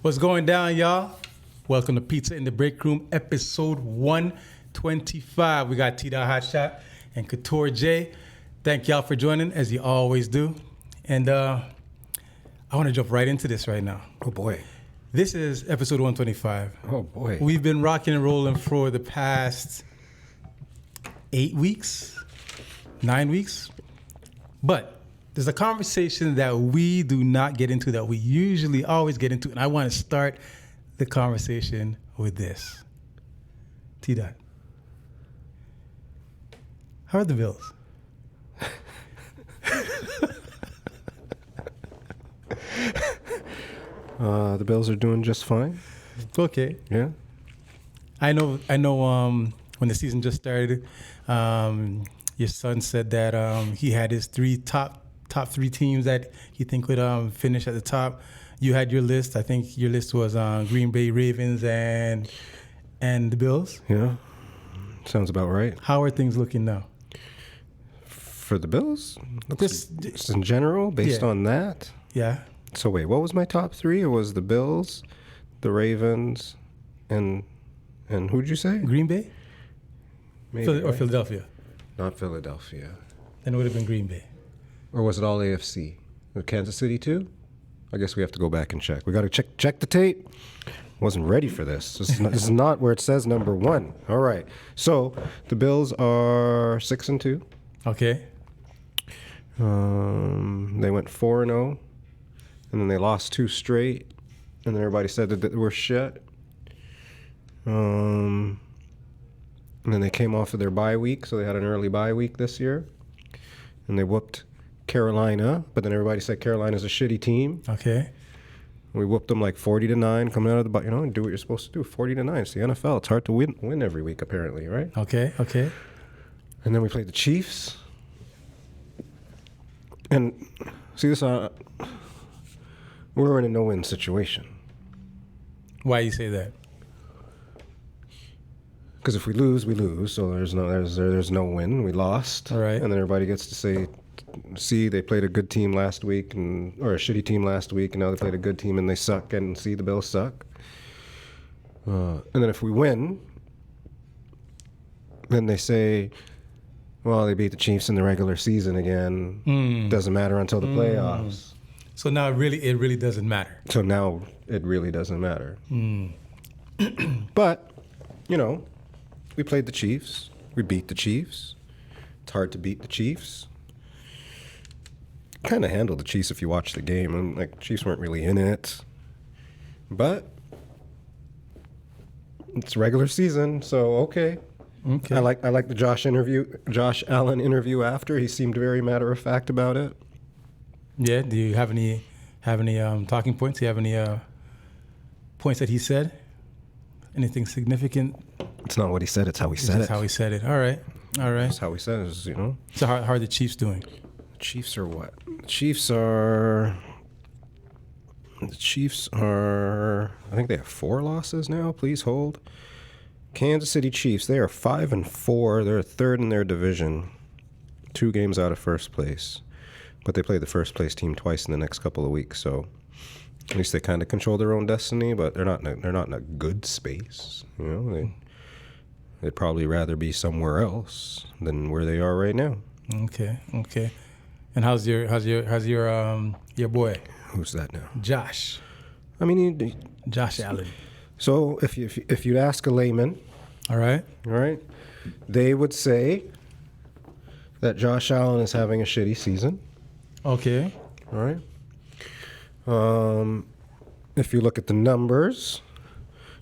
What's going down, y'all? Welcome to Pizza in the Break Room, episode 125. We got T-Dot Hotshot and Couture J. Thank y'all for joining, as you always do. And I want to jump right into this right now. Oh, boy. This is episode 125. Oh, boy. We've been rocking and rolling for the past 8 weeks, 9 weeks. But there's a conversation that we do not get into that we usually always get into. And I want to start the conversation with this. T-Dot. How are the Bills? The Bills are doing just fine. Okay. Yeah. I know. When the season just started, your son said that he had his top three teams that he think would finish at the top. You had your list. I think your list was Green Bay, Ravens, and the Bills. Yeah. Sounds about right. How are things looking now? For the Bills? Just in general, based on that? Yeah. So wait, what was my top three? It was the Bills, the Ravens, and who'd you say? Green Bay? Maybe, Or right? Philadelphia? Not Philadelphia. Then it would have been Green Bay. Or was it all AFC? Was Kansas City too? I guess we have to go back and check. We got to check the tape. Wasn't ready for this. This is not where it says number one. All right. So the Bills are 6-2. Okay. They went 4-0, and then they lost 2 straight, and then everybody said that they were shit. And then they came off of their bye week, so they had an early bye week this year, and they whooped Carolina, but then everybody said Carolina's a shitty team. Okay. We whooped them like 40-9 coming out of the bye. And do what you're supposed to do. 40-9. It's the NFL. It's hard to win every week, apparently, right? Okay. And then we played the Chiefs. And see this, we're in a no-win situation. Why you say that? Because if we lose, we lose. So there's no win. We lost. All right. And then everybody gets to say, see, they played a good team last week, or a shitty team last week, and now they played a good team and they suck. And see, the Bills suck. And then if we win, then they say, well, they beat the Chiefs in the regular season again. Doesn't matter until the playoffs. So now it really doesn't matter. So now it really doesn't matter. But, we played the Chiefs. We beat the Chiefs. It's hard to beat the Chiefs. Kind of handled the Chiefs if you watch the game. And, Chiefs weren't really in it. But it's regular season, so okay. Okay. I like the Josh Allen interview after. He seemed very matter of fact about it. Yeah. Do you have any talking points? Do you have any points that he said? Anything significant? It's not what he said, it's how he said it. That's how he said it. All right. That's how he said it, So how are the Chiefs doing? The Chiefs are what? The Chiefs are, I think they have 4 losses now. Please hold. Kansas City Chiefs, they are 5-4. They're third in their division. 2 games out of first place. But they play the first place team twice in the next couple of weeks, so at least they kind of control their own destiny, but they're not in a good space. They'd probably rather be somewhere else than where they are right now. Okay. And how's your boy? Who's that now? Josh. I mean, Josh Allen. So if you'd ask a layman, All right. they would say that Josh Allen is having a shitty season. Okay. All right. If you look at the numbers,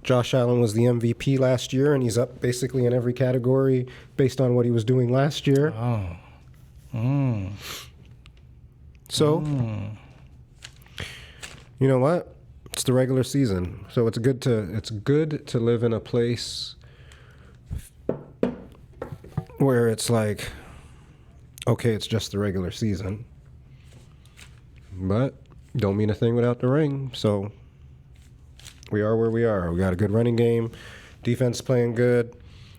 Josh Allen was the MVP last year, and he's up basically in every category based on what he was doing last year. Oh. So, you know what? It's the regular season, so it's good to live in a place where it's like, okay, it's just the regular season, but don't mean a thing without the ring. So we are where we are. We got a good running game, defense playing good.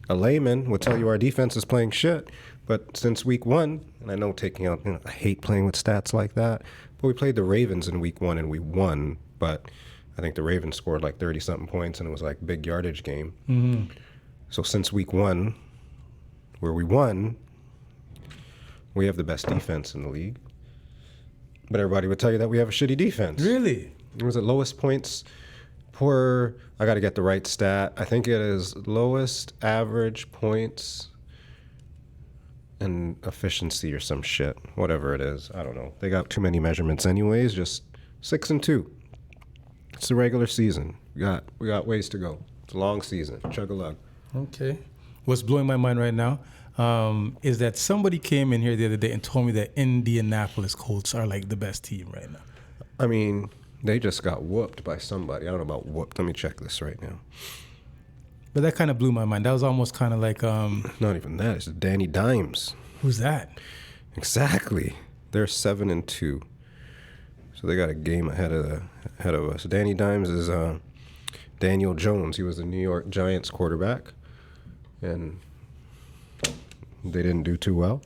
A layman would tell you our defense is playing shit, but since week 1, and I know taking out, I hate playing with stats like that, but we played the Ravens in week 1 and we won. But I think the Ravens scored like 30-something points, and it was like big yardage game. Mm-hmm. So since week 1, where we won, we have the best defense in the league. But everybody would tell you that we have a shitty defense. Really? It was at lowest points per, I got to get the right stat. I think it is lowest average points and efficiency or some shit. Whatever it is. I don't know. They got too many measurements anyways. Just 6-2. It's the regular season. We got ways to go. It's a long season. Chug-a-lug. Okay. What's blowing my mind right now is that somebody came in here the other day and told me that Indianapolis Colts are like the best team right now. I mean, they just got whooped by somebody. I don't know about whooped. Let me check this right now. But that kind of blew my mind. That was almost kind of like... Not even that. It's Danny Dimes. Who's that? Exactly. They're 7-2. So they got a game ahead of us. Danny Dimes is Daniel Jones. He was the New York Giants quarterback. And they didn't do too well.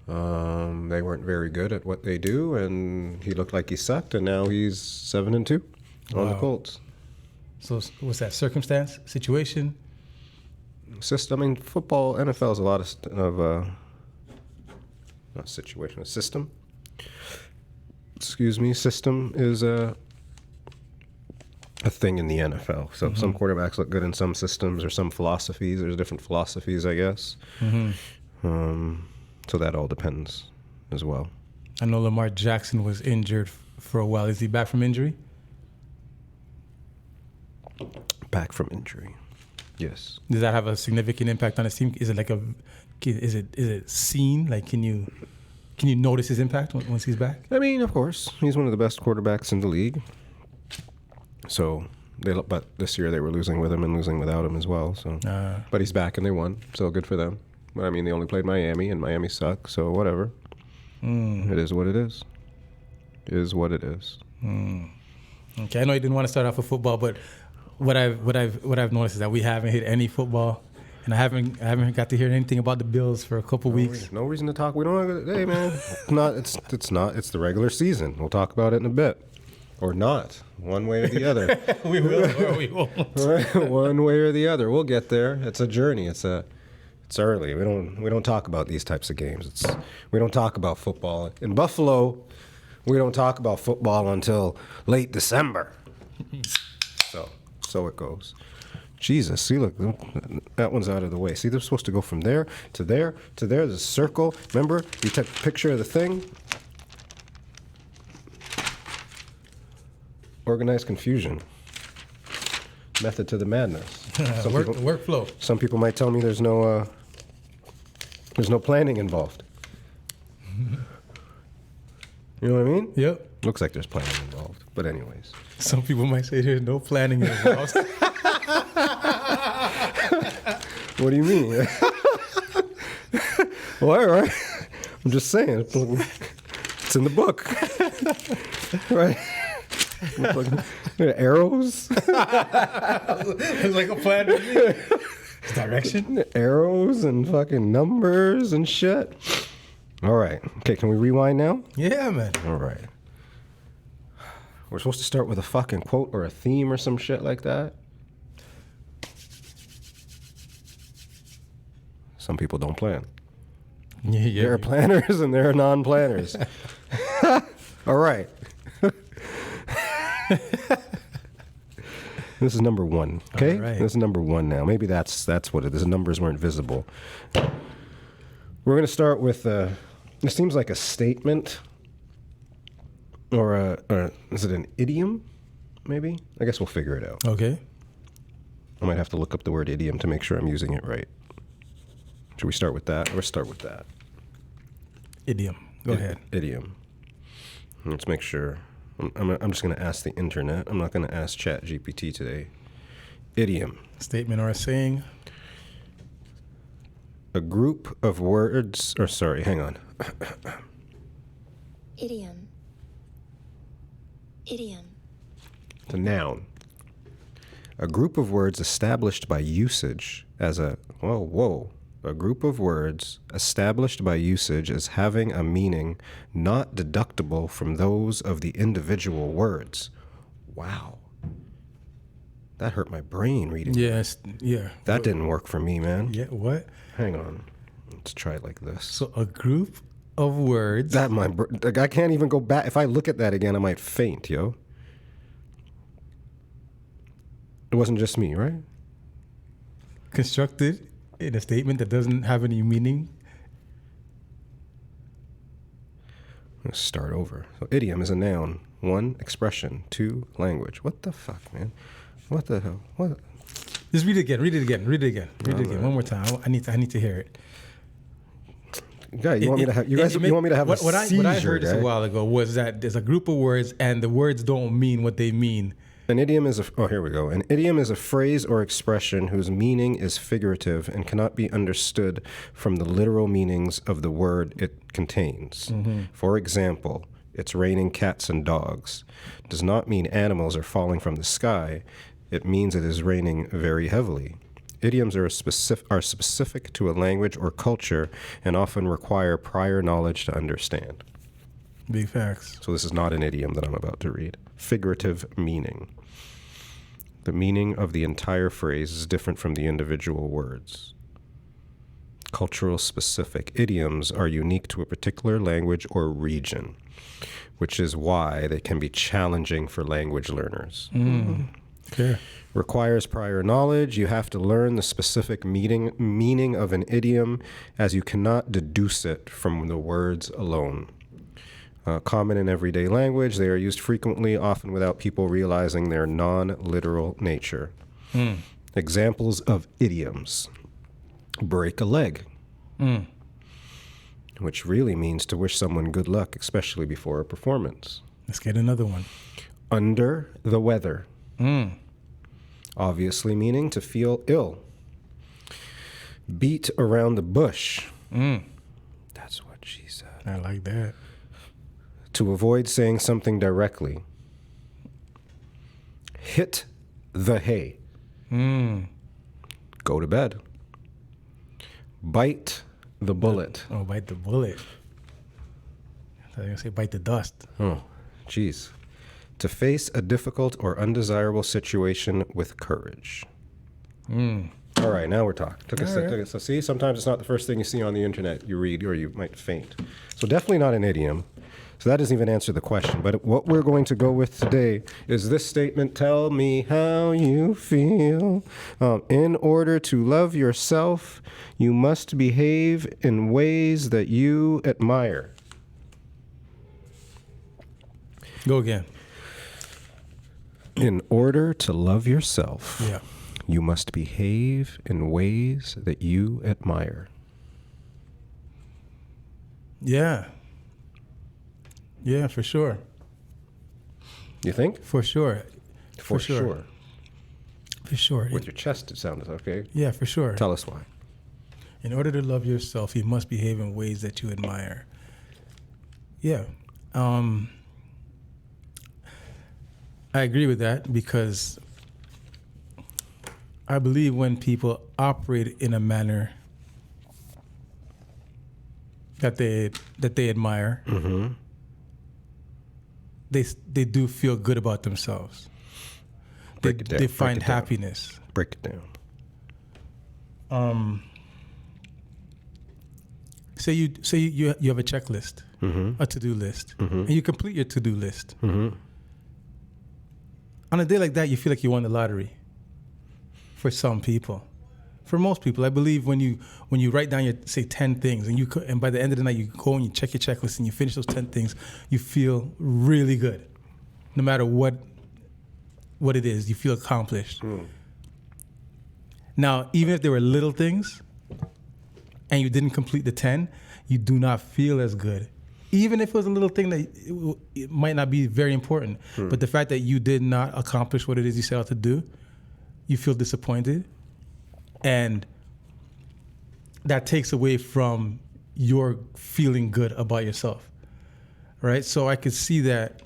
They weren't very good at what they do, and he looked like he sucked, and now he's 7-2 on the Colts. So what's that, circumstance, situation? System. I mean, football, NFL is a lot of not situation, a system. Excuse me, system is a thing in the NFL. So some quarterbacks look good in some systems or some philosophies. There's different philosophies, I guess. So that all depends as well. I know Lamar Jackson was injured for a while. Is he back from injury? Back from injury, yes. Does that have a significant impact on his team? Is it like is it seen? Like, can you notice his impact once he's back? I mean, of course, he's one of the best quarterbacks in the league. So but this year they were losing with him and losing without him as well. So, but he's back and they won, so good for them. But I mean, they only played Miami, and Miami sucks. So whatever. It is what it is. It is what it is. Okay, I know you didn't want to start off with football, but what I've noticed is that we haven't hit any football, and I haven't got to hear anything about the Bills for a couple weeks. No reason to talk. We don't. Hey man, it's not. It's the regular season. We'll talk about it in a bit, or not. One way or the other. We will or we won't. One way or the other. We'll get there. It's a journey. It's early. We don't talk about these types of games. We don't talk about football in Buffalo. We don't talk about football until late December. So it goes. Jesus, see, look, that one's out of the way. See, they're supposed to go from there to there to there. There's a circle. Remember, you took a picture of the thing. Organized confusion. Method to the madness. Workflow. Some people might tell me there's no planning involved. You know what I mean? Yep. Looks like there's planning involved. But anyways. Some people might say there's no planning involved. What do you mean? Well, all right. I'm just saying. It's in the book. Right? Arrows? It's like a plan to me. Direction? Arrows and fucking numbers and shit. All right. Okay, can we rewind now? Yeah, man. All right. We're supposed to start with a fucking quote or a theme or some shit like that. Some people don't plan. Yeah. There are planners and there are non-planners. All right. This is number 1. Okay? All right. This is number 1 now. Maybe that's what it is. The numbers weren't visible. We're going to start with, it seems like a statement or is it an idiom, maybe? I guess we'll figure it out. Okay. I might have to look up the word idiom to make sure I'm using it right. Should we start with that? Let's start with that. Idiom. Go ahead. Idiom. Let's make sure. I'm just going to ask the internet. I'm not going to ask ChatGPT today. Idiom. Statement or a saying. A group of words, or sorry, hang on. Idiom. Idiom. It's a noun. A group of words established by usage as a, a group of words established by usage as having a meaning not deductible from those of the individual words. Wow. That hurt my brain reading. Yes. Yeah. That didn't work for me, man. Yeah. What? Hang on. Let's try it like this. So a group of words. I can't even go back. If I look at that again, I might faint, yo. It wasn't just me, right? Constructed in a statement that doesn't have any meaning. Let's start over. So idiom is a noun. 1, expression. 2, language. What the fuck, man? What the hell? What? Just read it again. Read it again. Read it again. Read it again. One more time. I need to hear it. Guy, you want me to have a seizure? What I heard just a while ago was that there's a group of words and the words don't mean what they mean. An idiom is here we go. An idiom is a phrase or expression whose meaning is figurative and cannot be understood from the literal meanings of the word it contains. Mm-hmm. For example, it's raining cats and dogs does not mean animals are falling from the sky. It means it is raining very heavily. Idioms are specific to a language or culture and often require prior knowledge to understand. Big facts. So this is not an idiom that I'm about to read. Figurative meaning. The meaning of the entire phrase is different from the individual words. Cultural specific idioms are unique to a particular language or region, which is why they can be challenging for language learners. Okay. Requires prior knowledge. You have to learn the specific meaning of an idiom, as you cannot deduce it from the words alone. Common in everyday language, they are used frequently, often without people realizing their non-literal nature. Examples of idioms. Break a leg, which really means to wish someone good luck, especially before a performance. Let's get another one. Under the weather. Obviously meaning to feel ill. Beat around the bush. That's what she said. I like that. To avoid saying something directly. Hit the hay. Go to bed. Bite the bullet. Oh, bite the bullet. I thought you were going to say bite the dust. Oh, jeez. To face a difficult or undesirable situation with courage. All right, now we're talking. So see, sometimes it's not the first thing you see on the internet you read or you might faint. So definitely not an idiom. So that doesn't even answer the question. But what we're going to go with today is this statement: tell me how you feel. In order to love yourself, you must behave in ways that you admire. Go again. In order to love yourself, Yeah. you must behave in ways that you admire. Yeah. Yeah, for sure. You think? For sure. For sure. For sure. With your chest, it sounded okay. Yeah, for sure. Tell us why. In order to love yourself, you must behave in ways that you admire. Yeah. I agree with that because I believe when people operate in a manner that they admire, they do feel good about themselves. They find happiness. Break it down. Say you have a checklist, a to-do list, and you complete your to-do list. On a day like that, you feel like you won the lottery. For some people, for most people, I believe when you write down your say 10 things and by the end of the night you go and you check your checklist and you finish those 10 things, you feel really good. No matter what it is, you feel accomplished. Now, even if there were little things and you didn't complete the 10, you do not feel as good. Even if it was a little thing that it might not be very important, but the fact that you did not accomplish what it is you set out to do, you feel disappointed, and that takes away from your feeling good about yourself, right? So I could see that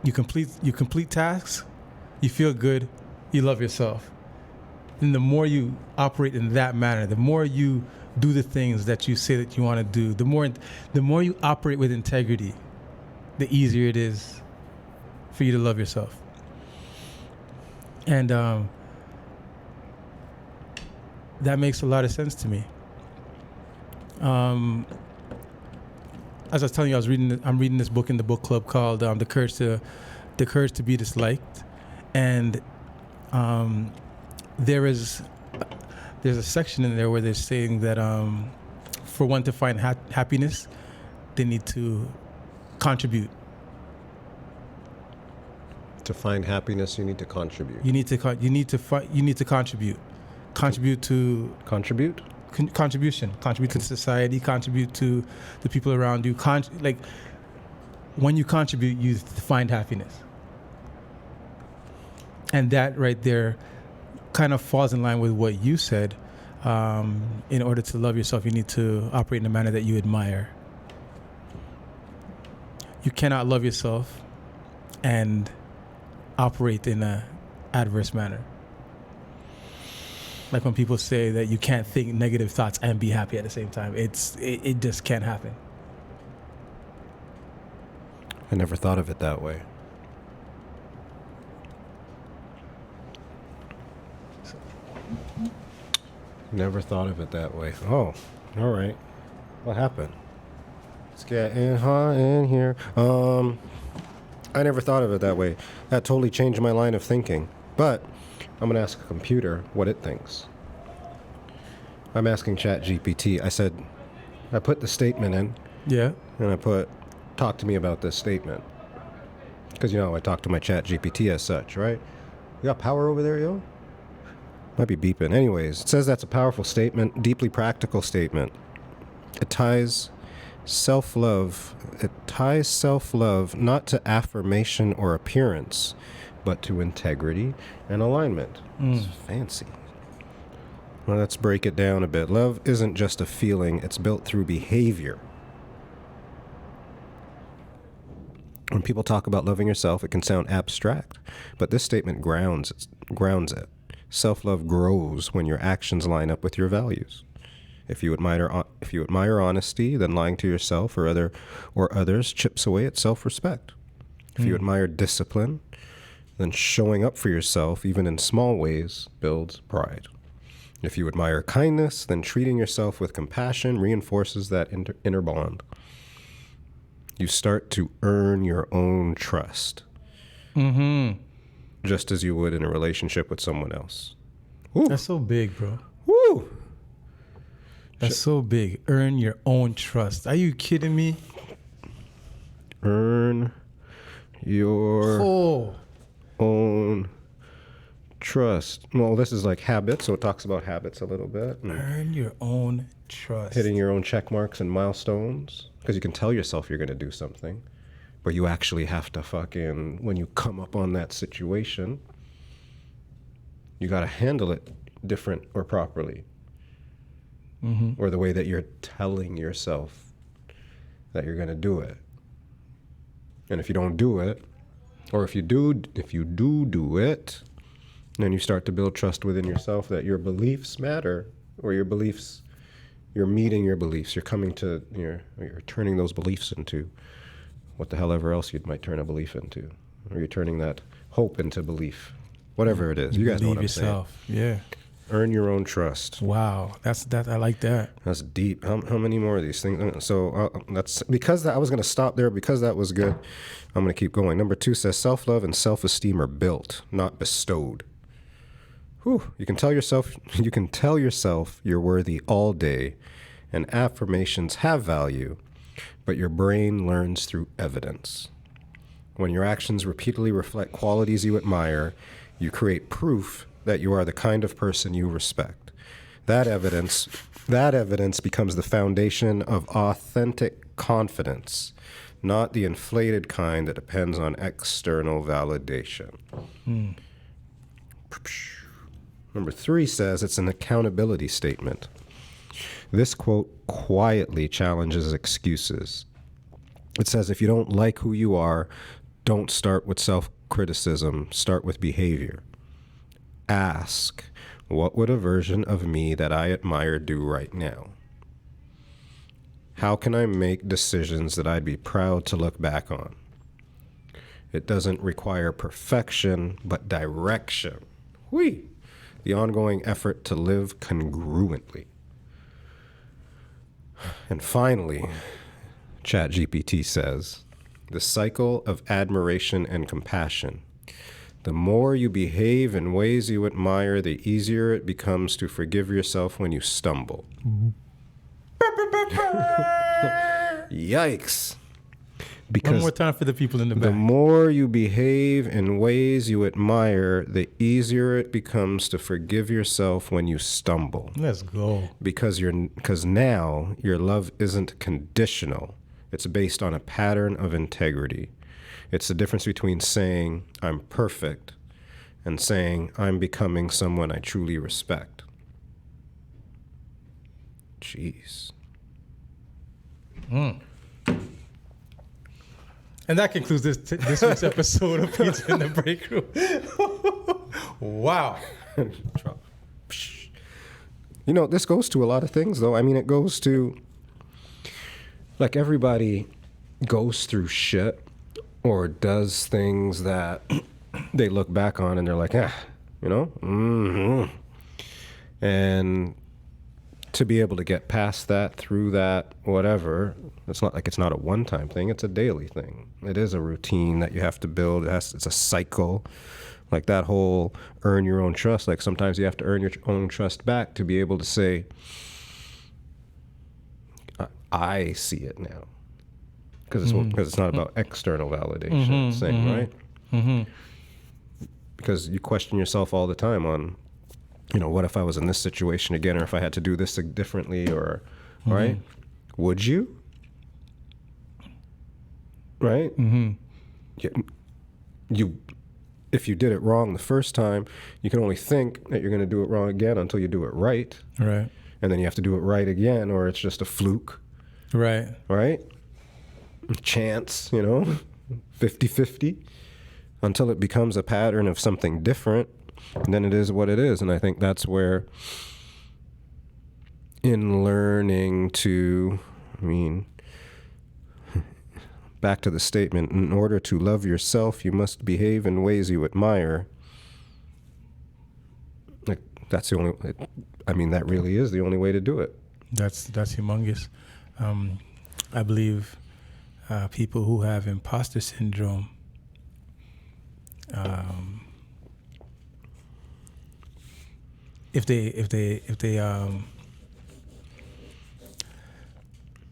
you complete tasks, you feel good, you love yourself. And the more you operate in that manner, the more you do the things that you say that you want to do, the more you operate with integrity, the easier it is for you to love yourself. And that makes a lot of sense to me. As I was telling you, I'm reading this book in the book club called The Courage to Be Disliked. And there's a section in there where they're saying that for one to find happiness, they need to contribute. To find happiness, you need to contribute. You need to contribute. Contribute to Contribute? Contribution. Contribute to society. Contribute to the people around you. Like when you contribute, you find happiness. And that right there kind of falls in line with what you said. In order to love yourself, you need to operate in a manner that you admire. You cannot love yourself and operate in an adverse manner. Like when people say that you can't think negative thoughts and be happy at the same time, it just can't happen. I never thought of it that way. Never thought of it that way. Oh, all right. What happened? It's getting hot in here. I never thought of it that way. That totally changed my line of thinking. But I'm going to ask a computer what it thinks. I'm asking ChatGPT. I put the statement in. Yeah. And I put, talk to me about this statement. Because, I talk to my ChatGPT as such, right? You got power over there, yo? Might be beeping. Anyways, it says that's a powerful statement, deeply practical statement. It ties self-love not to affirmation or appearance, but to integrity and alignment. It's fancy. Well, let's break it down a bit. Love isn't just a feeling, it's built through behavior. When people talk about loving yourself, it can sound abstract, but this statement grounds it. Self-love grows when your actions line up with your values. If you admire honesty, then lying to yourself or others chips away at self-respect. If you admire discipline, then showing up for yourself, even in small ways, builds pride. If you admire kindness, then treating yourself with compassion reinforces that inner bond. You start to earn your own trust. Mm-hmm. Just as you would in a relationship with someone else. Ooh. That's so big, bro. Woo! That's so big. Earn your own trust. Are you kidding me? Earn your own trust. Well, this is like habits, so it talks about habits a little bit. Earn your own trust. Hitting your own check marks and milestones. Because you can tell yourself you're going to do something, but you actually have to when you come up on that situation, you got to handle it different or properly. Mm-hmm. Or the way that you're telling yourself that you're going to do it. And if you don't do it, or if you do it, then you start to build trust within yourself that your beliefs matter, or you're meeting your beliefs. You're turning those beliefs into what the hell ever else you might turn a belief into. Or you're turning that hope into belief. Whatever it is. You guys know what I'm yourself. Saying. Yeah. Earn your own trust. Wow, I like that. That's deep. How many more of these things? So that's because I was going to stop there because that was good. I'm going to keep going. Number 2 says self-love and self-esteem are built, not bestowed. Whew. You can tell yourself you're worthy all day, and affirmations have value, but your brain learns through evidence. When your actions repeatedly reflect qualities you admire, you create proof that you are the kind of person you respect. That evidence becomes the foundation of authentic confidence, not the inflated kind that depends on external validation. Number 3 says it's an accountability statement. This quote quietly challenges excuses. It says, if you don't like who you are, don't start with self-criticism, start with behavior. Ask, what would a version of me that I admire do right now? How can I make decisions that I'd be proud to look back on? It doesn't require perfection, but direction. The ongoing effort to live congruently. And finally, ChatGPT says, the cycle of admiration and compassion. The more you behave in ways you admire, the easier it becomes to forgive yourself when you stumble. Yikes. Because One more time for the people in the the back. more you behave in ways you admire, the easier it becomes to forgive yourself when you stumble. Let's go. Because now your love isn't conditional. It's based on a pattern of integrity. It's the difference between saying I'm perfect and saying I'm becoming someone I truly respect. Jeez. And that concludes this week's episode of Pizza in the Break Room. Wow. You know, this goes to a lot of things, though. I mean, it goes to, like, everybody goes through shit or does things that they look back on and they're like, you know? Mm-hmm. And to be able to get past that, through that, whatever, it's not like it's not a one-time thing. It's a daily thing. It is a routine that you have to build. It's a cycle. Like that whole earn your own trust. Like sometimes you have to earn your own trust back to be able to say, I see it now. Because it's not about external validation. It's saying, right? Mm-hmm. Because you question yourself all the time on, you know, what if I was in this situation again, or if I had to do this differently, or, right? Would you? Right? Mm-hmm. You, if you did it wrong the first time, you can only think that you're going to do it wrong again until you do it right. Right. And then you have to do it right again, or it's just a fluke. Right. Right? Chance, you know, 50-50, until it becomes a pattern of something different. And then it is what it is. And I think that's where, in learning to, back to the statement, in order to love yourself, you must behave in ways you admire. Like, that's the only, that really is the only way to do it. That's humongous. I believe people who have imposter syndrome, if they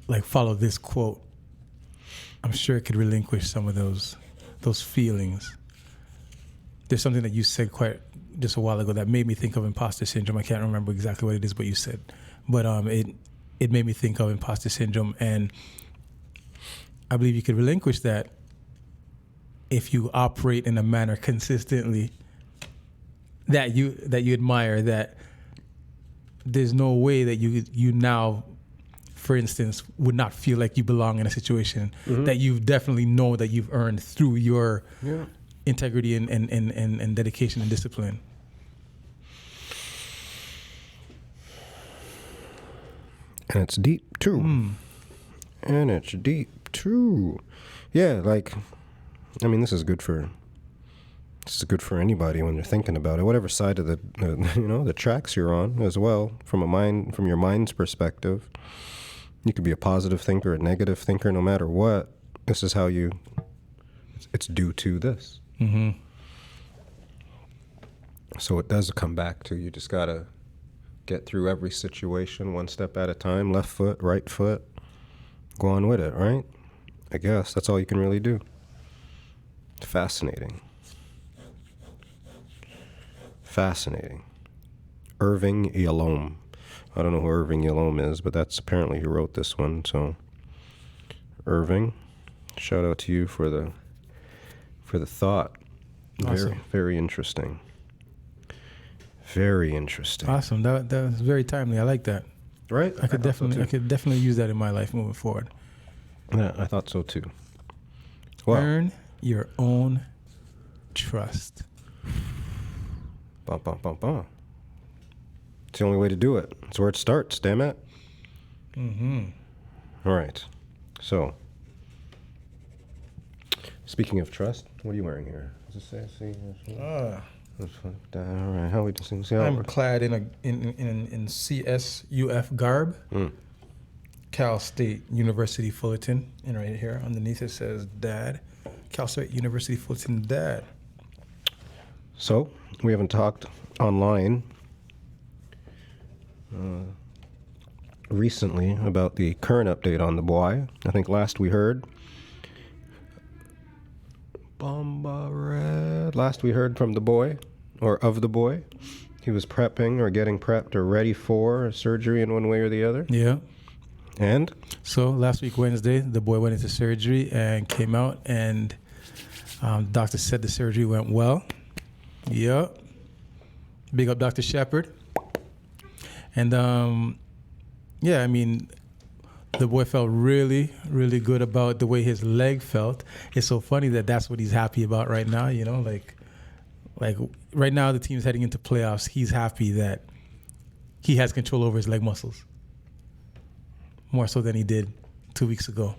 like follow this quote, I'm sure it could relinquish some of those feelings. There's something that you said quite just a while ago that made me think of imposter syndrome. I can't remember exactly what it is, what you said, but it made me think of imposter syndrome, and I believe you could relinquish that if you operate in a manner consistently that you admire, that there's no way that you now, for instance, would not feel like you belong in a situation that you definitely know that you've earned through your integrity and dedication and discipline. And it's deep too. And it's deep too. Yeah, like, this is good for anybody when they're thinking about it, whatever side of the tracks you're on as well, from your mind's perspective. You could be a positive thinker, a negative thinker, no matter what. This is how it's due to this. Mm-hmm. So it does come back to, you just gotta get through every situation one step at a time, left foot, right foot, go on with it, right? I guess that's all you can really do. Fascinating. Irving Yalom. I don't know who Irving Yalom is, but that's apparently who wrote this one. So, Irving, shout out to you for the thought. Awesome. Very interesting. Very interesting. Awesome. That was very timely. I like that. Right? I could definitely use that in my life moving forward. Yeah, I thought so too. Wow. Earn your own trust. Bum, bum, bum, bum. It's the only way to do it. It's where it starts, damn it. Mm-hmm. All right. So, speaking of trust, what are you wearing here? Does it say? All right, how we just see how I'm clad in CSUF garb. Cal State University Fullerton, and right here underneath it says Dad. Cal State University Fullerton Dad. So we haven't talked online recently about the current update on the boy. I think last we heard Last we heard from the boy, or of the boy. He was prepping or getting prepped or ready for surgery in one way or the other. Yeah. And? So last week, Wednesday, the boy went into surgery and came out, and doctor said the surgery went well. Yep. Big up Dr. Shepard. And yeah, I mean, the boy felt really, really good about the way his leg felt. It's so funny that that's what he's happy about right now, you know, like right now the team's heading into playoffs. He's happy that he has control over his leg muscles more so than he did 2 weeks ago.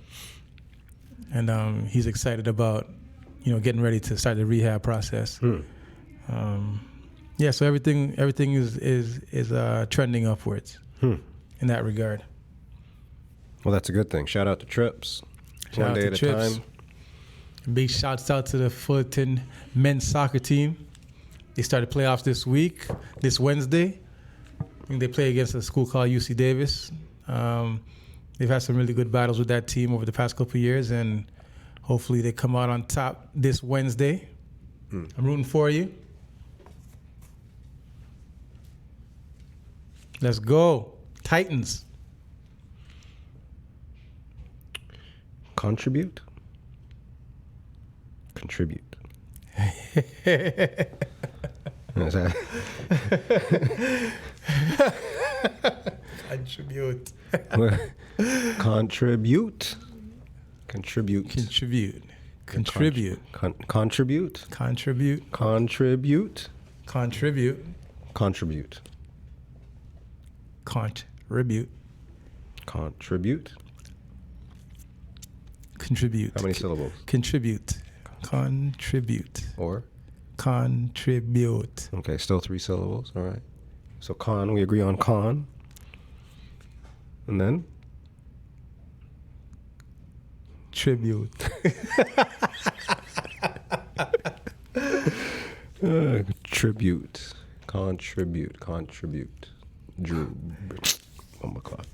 And he's excited about, you know, getting ready to start the rehab process. Yeah, so everything is trending upwards in that regard. Well, that's a good thing. Shout out to Trips. Shout One out day to at Trips. a time. Big shouts out to the Fullerton men's soccer team. They started playoffs this Wednesday. I think they play against a school called UC Davis. They've had some really good battles with that team over the past couple of years, and hopefully they come out on top this Wednesday. I'm rooting for you. Let's go. Titans. Contribute. Is that? Contribute. Contribute. Contribute. Contribute. Contribute. Contribute. Contribute. Contribute. Contribute. Contribute. How many syllables? Contribute. Contribute. Or? Contribute. Okay, still 3 syllables. All right. So we agree on con. And then? Tribute. Tribute. Contribute. Drew. Oh my God.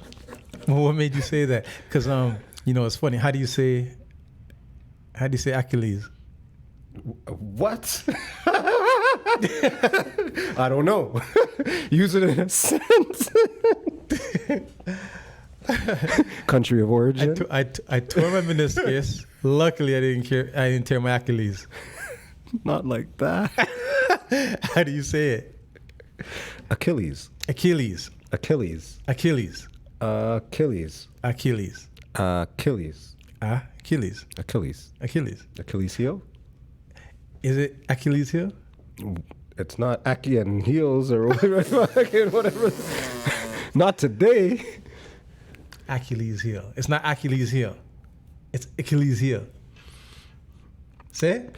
Well, what made you say that? Because you know, it's funny. How do you say Achilles? What? I don't know. Use it in a sentence. Country of origin. I tore my meniscus. Luckily, I didn't tear my Achilles. Not like that. How do you say it? Achilles. Achilles. Achilles. Achilles. Achilles. Achilles. Achilles. Achilles. Achilles. Achilles. Achilles heel? Is it Achilles heel? It's not Aki and heels or whatever. Not today. Achilles heel. It's not Achilles heel. It's Achilles heel. Say it.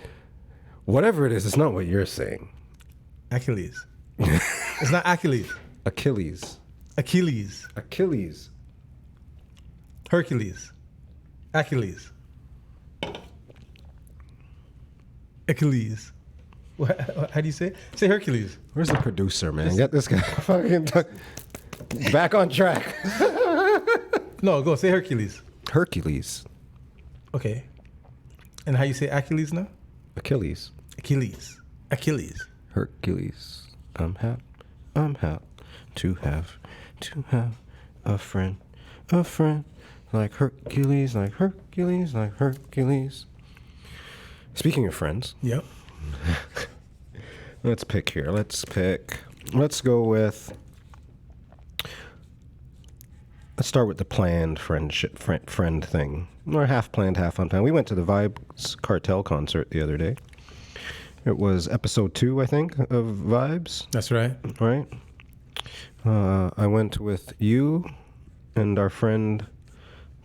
Whatever it is, it's not what you're saying. Achilles. It's not Achilles. Achilles. Achilles. Achilles. Hercules. Achilles. Achilles. How do you say it? Say Hercules. Where's the producer, man? Get this guy fucking back on track. No, go say Hercules. Hercules. Okay. And how you say Achilles now? Achilles. Achilles. Achilles. Hercules. I'm happy to have a friend like Hercules, like Hercules, like Hercules. Speaking of friends. Yep. Let's pick here. Let's go with. Let's start with the planned friend thing. Or half planned, half unplanned. We went to the Vibes Cartel concert the other day. It was episode 2, I think, of Vibes. That's right. Right? I went with you and our friend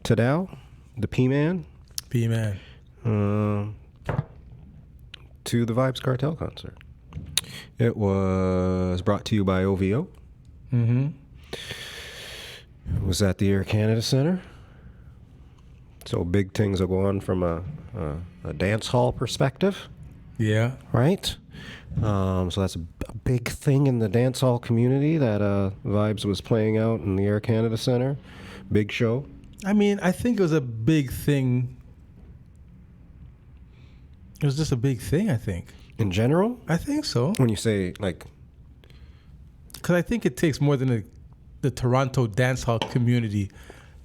Tadao, the P-Man. P-Man. To the Vibes Cartel concert. It was brought to you by OVO. Mm-hmm. It was at the Air Canada Centre. So big things are going from a dance hall perspective, Yeah. right? So that's a big thing in the dance hall community that Vibes was playing out in the Air Canada Centre. Big show. I mean, I think it was a big thing. It was just a big thing, I think. In general? I think so. When you say, like... Because I think it takes more than the Toronto dance hall community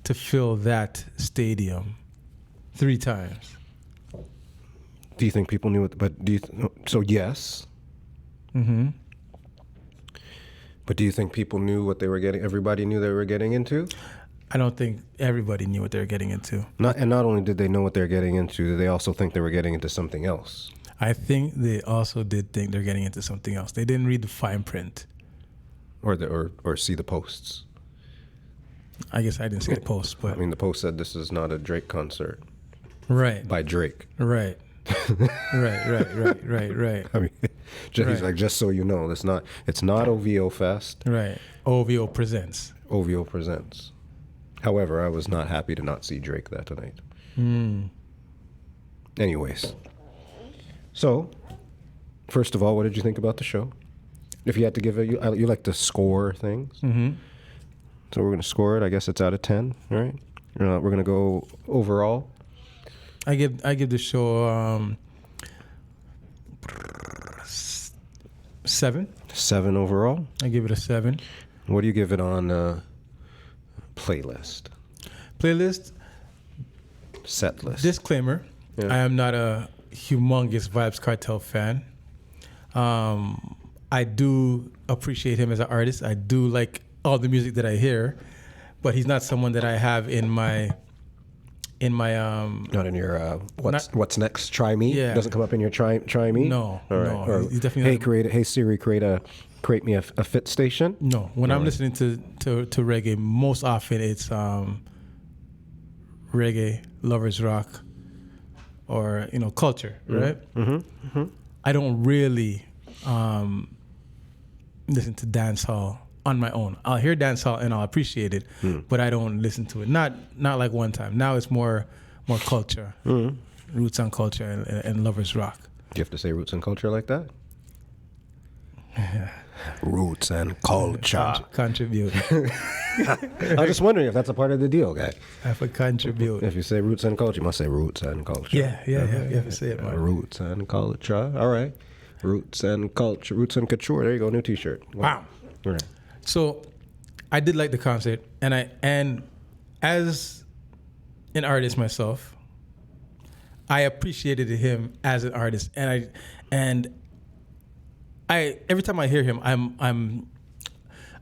to fill that stadium 3 times. Do you think people knew it? But do you... So, yes. Mm-hmm. But do you think people knew what they were getting... Everybody knew they were getting into? I don't think everybody knew what they were getting into. Not only did they know what they're getting into, did they also think they were getting into something else? I think they also did think they're getting into something else. They didn't read the fine print. Or see the posts. I guess I didn't see the post, but... I mean, the post said this is not a Drake concert. Right. By Drake. Right. right. I mean, he's like, just so you know, it's not OVO Fest. Right. OVO presents. OVO presents. However, I was not happy to not see Drake that night. Anyways. So, first of all, what did you think about the show? If you had to give it, you like to score things. Mm-hmm. So we're going to score it. I guess it's out of 10, right? We're going to go overall. I give the show 7. 7 overall. I give it a 7. What do you give it on playlist? Playlist. Set list. Disclaimer: Yeah. I am not a humongous Vibes Cartel fan. I do appreciate him as an artist. I do like all the music that I hear, but he's not someone that I have in my Not in your what's next? Try me. Yeah. Doesn't come up in your try me. No, All right. no. Or, He's definitely hey Siri, create me a fit station. No, when All I'm right. listening to reggae, most often it's reggae, lovers rock, or culture, right? Mm-hmm. I don't really listen to dance hall on my own. I'll hear dance hall and I'll appreciate it, but I don't listen to it. Not like one time. Now it's more culture, roots and culture, and lovers rock. Do you have to say roots and culture like that? Roots and culture. Contribute. I was just wondering if that's a part of the deal, guy. I have to contribute. If you say roots and culture, you must say roots and culture. Yeah. You have to say it, man. Roots and culture. All right. Roots and culture. Roots and couture. There you go. New T-shirt. Wow. All right. So, I did like the concert, and as an artist myself, I appreciated him as an artist, and I every time I hear him, I'm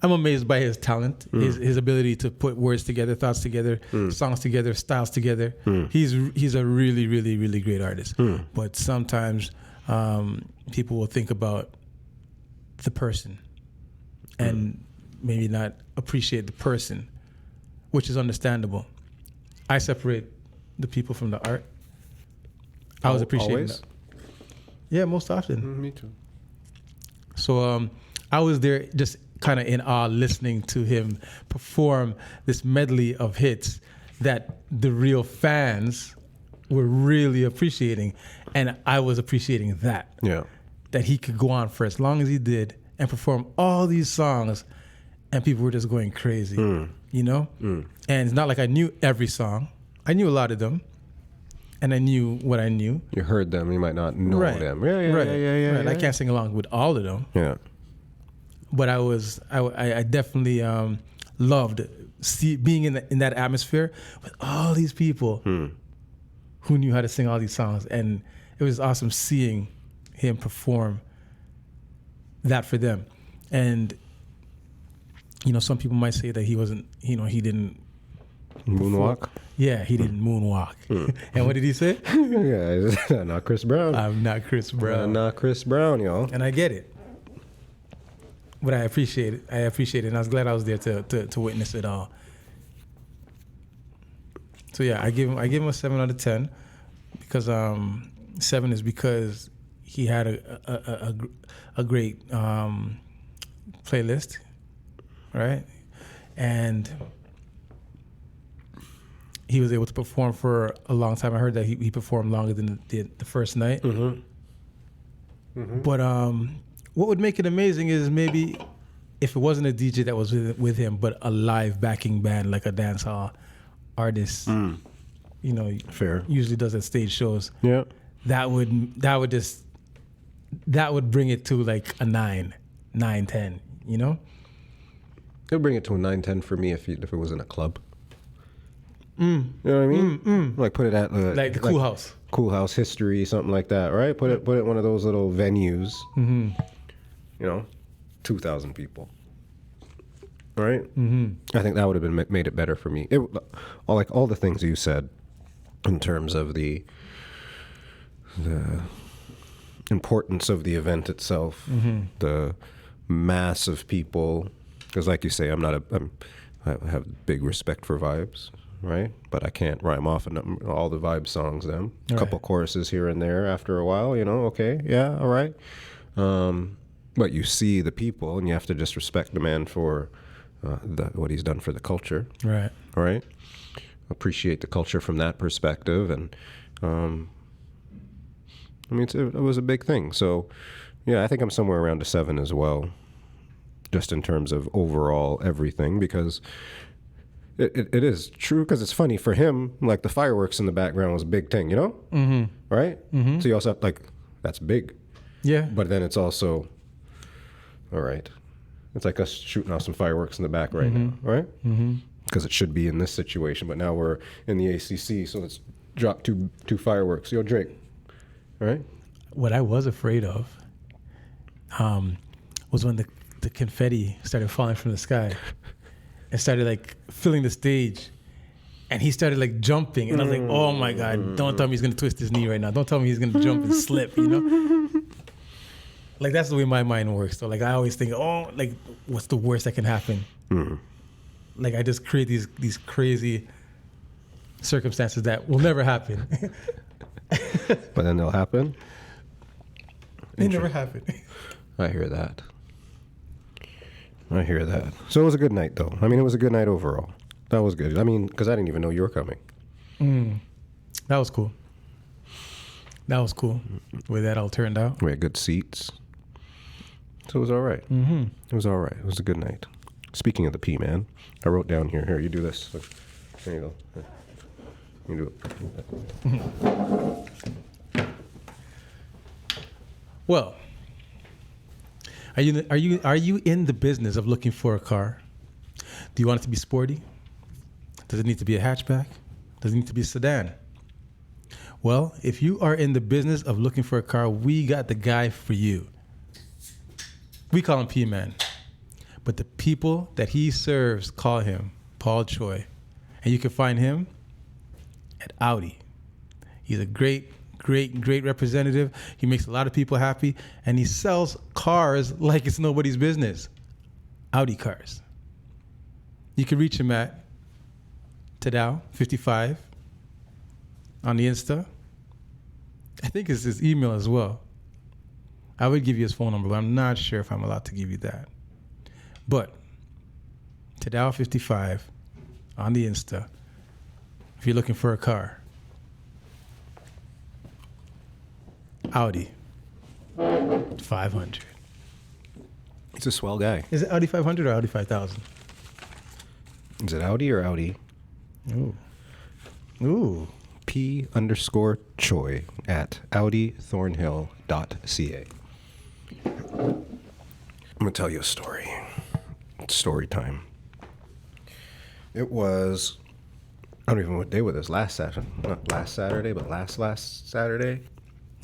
amazed by his talent, his ability to put words together, thoughts together, songs together, styles together. He's a really, really, really great artist. But sometimes people will think about the person and maybe not appreciate the person, which is understandable. I separate the people from the art. I was appreciating Always? that. Yeah, most often. Me too. So I was there just kind of in awe listening to him perform this medley of hits that the real fans were really appreciating. And I was appreciating that. Yeah. That he could go on for as long as he did and perform all these songs and people were just going crazy, And it's not like I knew every song. I knew a lot of them. And I knew what I knew. You heard them. You might not know them. Yeah. Right. I can't sing along with all of them. Yeah. But I definitely loved being in that atmosphere with all these people who knew how to sing all these songs. And it was awesome seeing him perform that for them. And, some people might say that he wasn't, he didn't Moonwalk? Yeah, he didn't moonwalk. And what did he say? Yeah, not Chris Brown. I'm not Chris Brown. Not Chris Brown, y'all. And I get it. But I appreciate it. And I was glad I was there to witness it all. So yeah, I give him a 7 out of 10 because 7 is because he had a great playlist, right? And he was able to perform for a long time. I heard that he performed longer than the first night. But what would make it amazing is maybe if it wasn't a DJ that was with him, but a live backing band, like a dancehall artist, Fair. usually does at stage shows. Yeah. That would bring it to like a 9, 10, you know? It'll bring it to a 9-10 for me if it was in a club. You know what I mean? Like put it at Like the Cool House. Cool House History, something like that, right? Put it one of those little venues. 2,000 people. Right? I think that would have made it better for me. All the things you said in terms of the importance of the event itself, the mass of people. Because, like you say, I have big respect for vibes, right? But I can't rhyme off all the vibe songs. A couple choruses here and there. After a while, okay, yeah, all right. But you see the people, and you have to just respect the man for what he's done for the culture, right? Right. Appreciate the culture from that perspective, and it was a big thing. So, yeah, I think I'm somewhere around a 7 as well, just in terms of overall everything, because it is true. Because it's funny for him, like the fireworks in the background was a big thing, right? So you also have that's big, yeah. But then it's also, all right, it's like us shooting off some fireworks in the back right now, right? Because it should be in this situation, but now we're in the ACC, so let's drop two fireworks. Yo, Drake, right? What I was afraid of was when the confetti started falling from the sky and started like filling the stage, and he started like jumping, and I was like, oh my God, don't tell me he's gonna twist his knee right now. Don't tell me he's gonna jump and slip, Like that's the way my mind works. So like I always think, oh, like what's the worst that can happen? Like I just create these crazy circumstances that will never happen. But then they'll happen. They never happen. I hear that. So it was a good night, though. It was a good night overall. That was good. Because I didn't even know you were coming. That was cool. The way that all turned out. We had good seats. So it was all right. It was all right. It was a good night. Speaking of the P, man, I wrote down here. Here, you do this. There you go. You do it. Well, are you in the business of looking for a car? Do you want it to be sporty? Does it need to be a hatchback? Does it need to be a sedan? Well, if you are in the business of looking for a car, we got the guy for you. We call him P-Man, but the people that he serves call him Paul Choi. And you can find him at Audi. He's a great representative. He makes a lot of people happy, and he sells cars like it's nobody's business. Audi cars. You can reach him at Tadao55 on the Insta. I think it's his email as well. I would give you his phone number, but I'm not sure if I'm allowed to give you that. But Tadao55 on the Insta, if you're looking for a car. Audi 500. He's a swell guy. Is it Audi 500 or Audi 5000? Is it Audi or Audi? Ooh. P_Choi at audithornhill.ca. I'm going to tell you a story. It's story time. It was, I don't even know what day it was. Last Saturday. Not last Saturday, but last Saturday.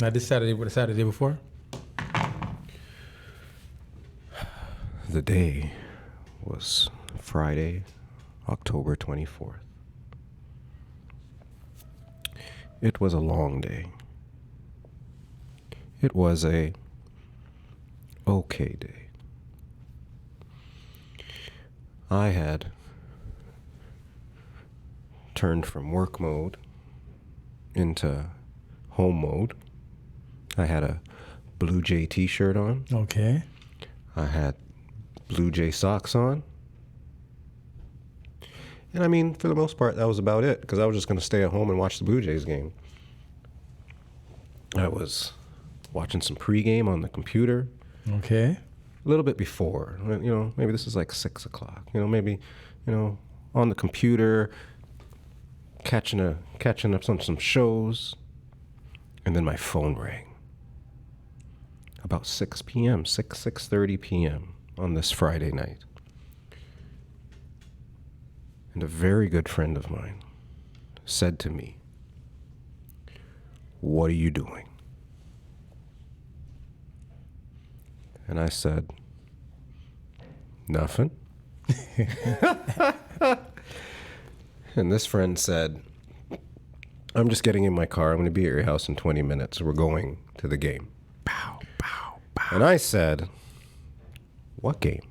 Not this Saturday, but the Saturday before? The day was Friday, October 24th. It was a long day. It was a okay day. I had turned from work mode into home mode. I had a Blue Jay t-shirt on. Okay. I had Blue Jay socks on. And I mean, for the most part, that was about it, because I was just going to stay at home and watch the Blue Jays game. I was watching some pregame on the computer. Okay. A little bit before, maybe this is like 6 o'clock. Maybe, on the computer, catching up on some shows, and then my phone rang. About 6 p.m., 6:30 p.m. on this Friday night. And a very good friend of mine said to me, "What are you doing?" And I said, "Nothing." And this friend said, "I'm just getting in my car. I'm going to be at your house in 20 minutes. We're going to the game." Pow, pow, pow. And I said, "What game?"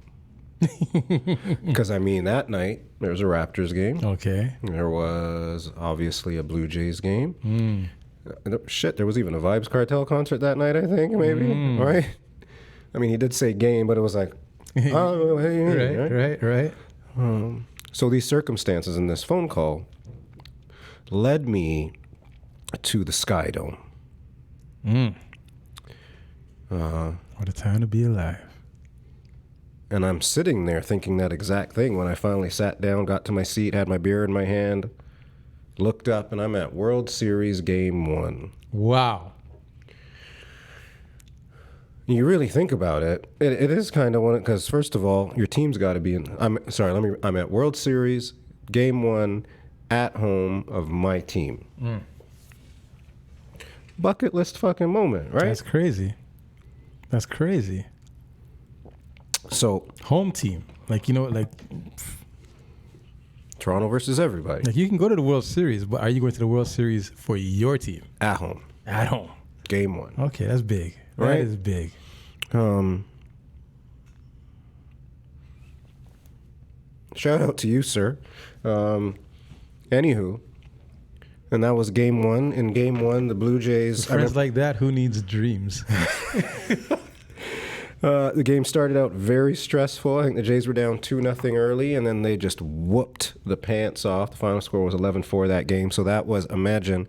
Because, that night, there was a Raptors game. Okay. There was obviously a Blue Jays game. Shit, there was even a Vibes Cartel concert that night, I think, maybe. Right? He did say game, but it was like, oh, hey. Right. So these circumstances in this phone call led me to the Sky Dome. What a time to be alive. And I'm sitting there thinking that exact thing when I finally sat down, got to my seat, had my beer in my hand, looked up, and I'm at World Series Game 1. Wow. You really think about it, it is kind of one, because first of all, your team's got to be in. I'm at World Series Game 1 at home of my team. Bucket list fucking moment, right? That's crazy. So Home team. Toronto versus everybody. Like you can go to the World Series, but are you going to the World Series for your team? At home. At home. Game 1. Okay, that's big. Right? That is big. Shout out to you, sir. Anywho, and that was Game 1. In Game 1, the Blue Jays... Friends like that, who needs dreams? The game started out very stressful. I think the Jays were down 2-0 early, and then they just whooped the pants off. The final score was 11-4 that game. So that was, imagine,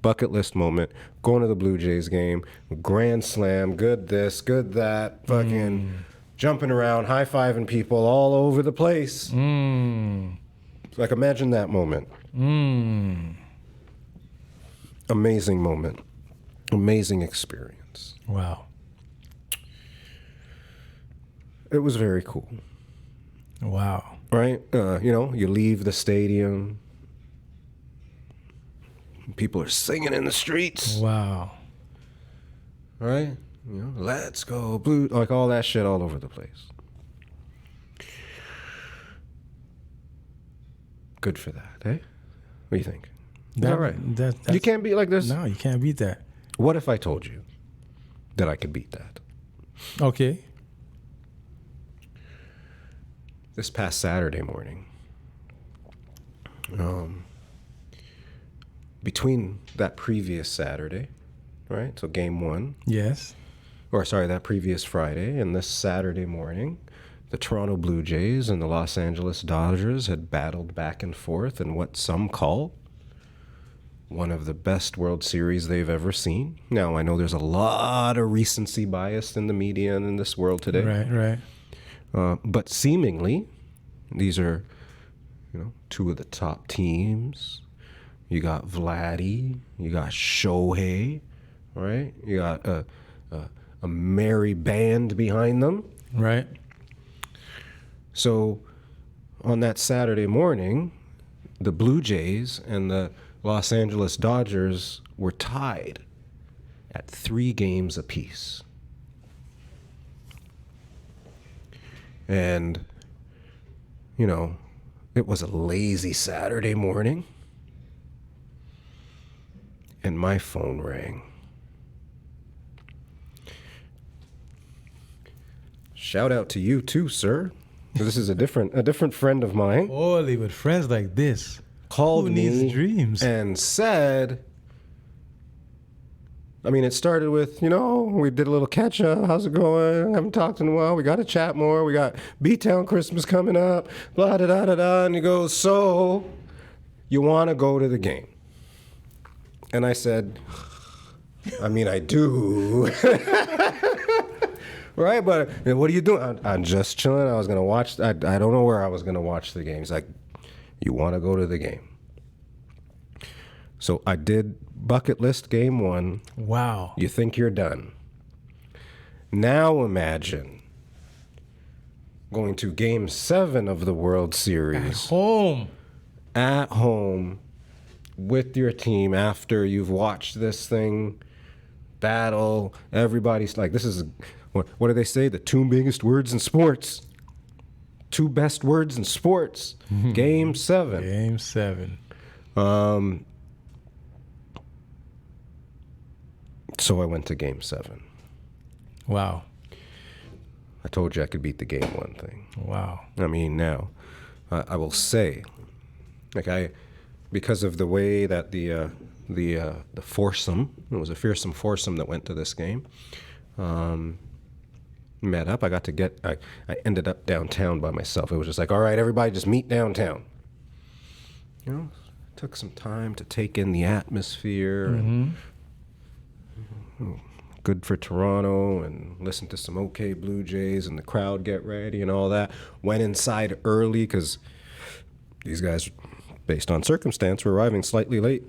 bucket list moment. Going to the Blue Jays game, grand slam, good this, good that, fucking jumping around, high-fiving people all over the place. Like, imagine that moment. Amazing moment. Amazing experience. Wow. It was very cool. Wow. Right? You leave the stadium. People are singing in the streets. Wow. Right? Let's go Blue. Like all that shit all over the place. Good for that, eh? What do you think? Is that right? You can't beat like this? No, you can't beat that. What if I told you that I could beat that? Okay. This past Saturday morning, between that previous Saturday, right? So Game 1. Yes. That previous Friday and this Saturday morning, the Toronto Blue Jays and the Los Angeles Dodgers had battled back and forth in what some call one of the best World Series they've ever seen. Now, I know there's a lot of recency bias in the media and in this world today. Right. But seemingly, these are, two of the top teams. You got Vladdy, you got Shohei, right? You got a merry band behind them. Right. So on that Saturday morning, the Blue Jays and the Los Angeles Dodgers were tied at 3 games apiece. And, it was a lazy Saturday morning. And my phone rang. Shout out to you too, sir. This is a different friend of mine. Holy, with friends like this, Called who me needs dreams? and said, I mean, it started with, we did a little catch up. How's it going? Haven't talked in a while. We got to chat more. We got B-Town Christmas coming up. Blah, da, da, da, da. And he goes, so you want to go to the game? And I said, I mean, I do. Right? But what are you doing? I'm just chilling. I was going to watch. I don't know where I was going to watch the game. He's like, you want to go to the game? So I did bucket list game 1. Wow. You think you're done. Now imagine going to game 7 of the World Series. At home with your team after you've watched this thing battle. Everybody's like, this is, what do they say? The 2 biggest words in sports. 2 best words in sports. Game 7. Game 7. So I went to game 7. Wow. I told you I could beat the game 1 thing. Wow. I mean, now, I will say, because of the way that the foursome, it was a fearsome foursome that went to this game, met up. I ended up downtown by myself. It was just like, all right, everybody just meet downtown. Took some time to take in the atmosphere. And, good for Toronto, and listen to some OK Blue Jays and the crowd get ready and all that. Went inside early because these guys, based on circumstance, were arriving slightly late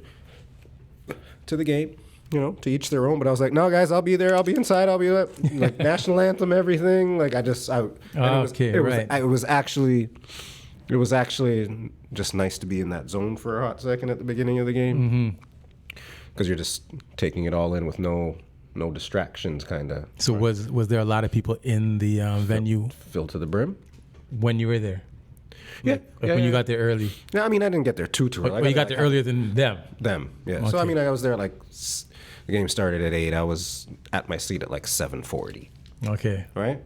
to the game. To each their own. But I was like, no, guys, I'll be there. I'll be inside. I'll be there. Like national anthem, everything. Like it was actually just nice to be in that zone for a hot second at the beginning of the game. Because you're just taking it all in with no distractions, kind of. So was there a lot of people in the venue? Filled to the brim. When you were there? Yeah. When you got there early? No, I mean, I didn't get there too early. But you got there earlier than them? Them, yeah. Okay. So, I mean, I was there the game started at 8. I was at my seat at 7:40. Okay. Right?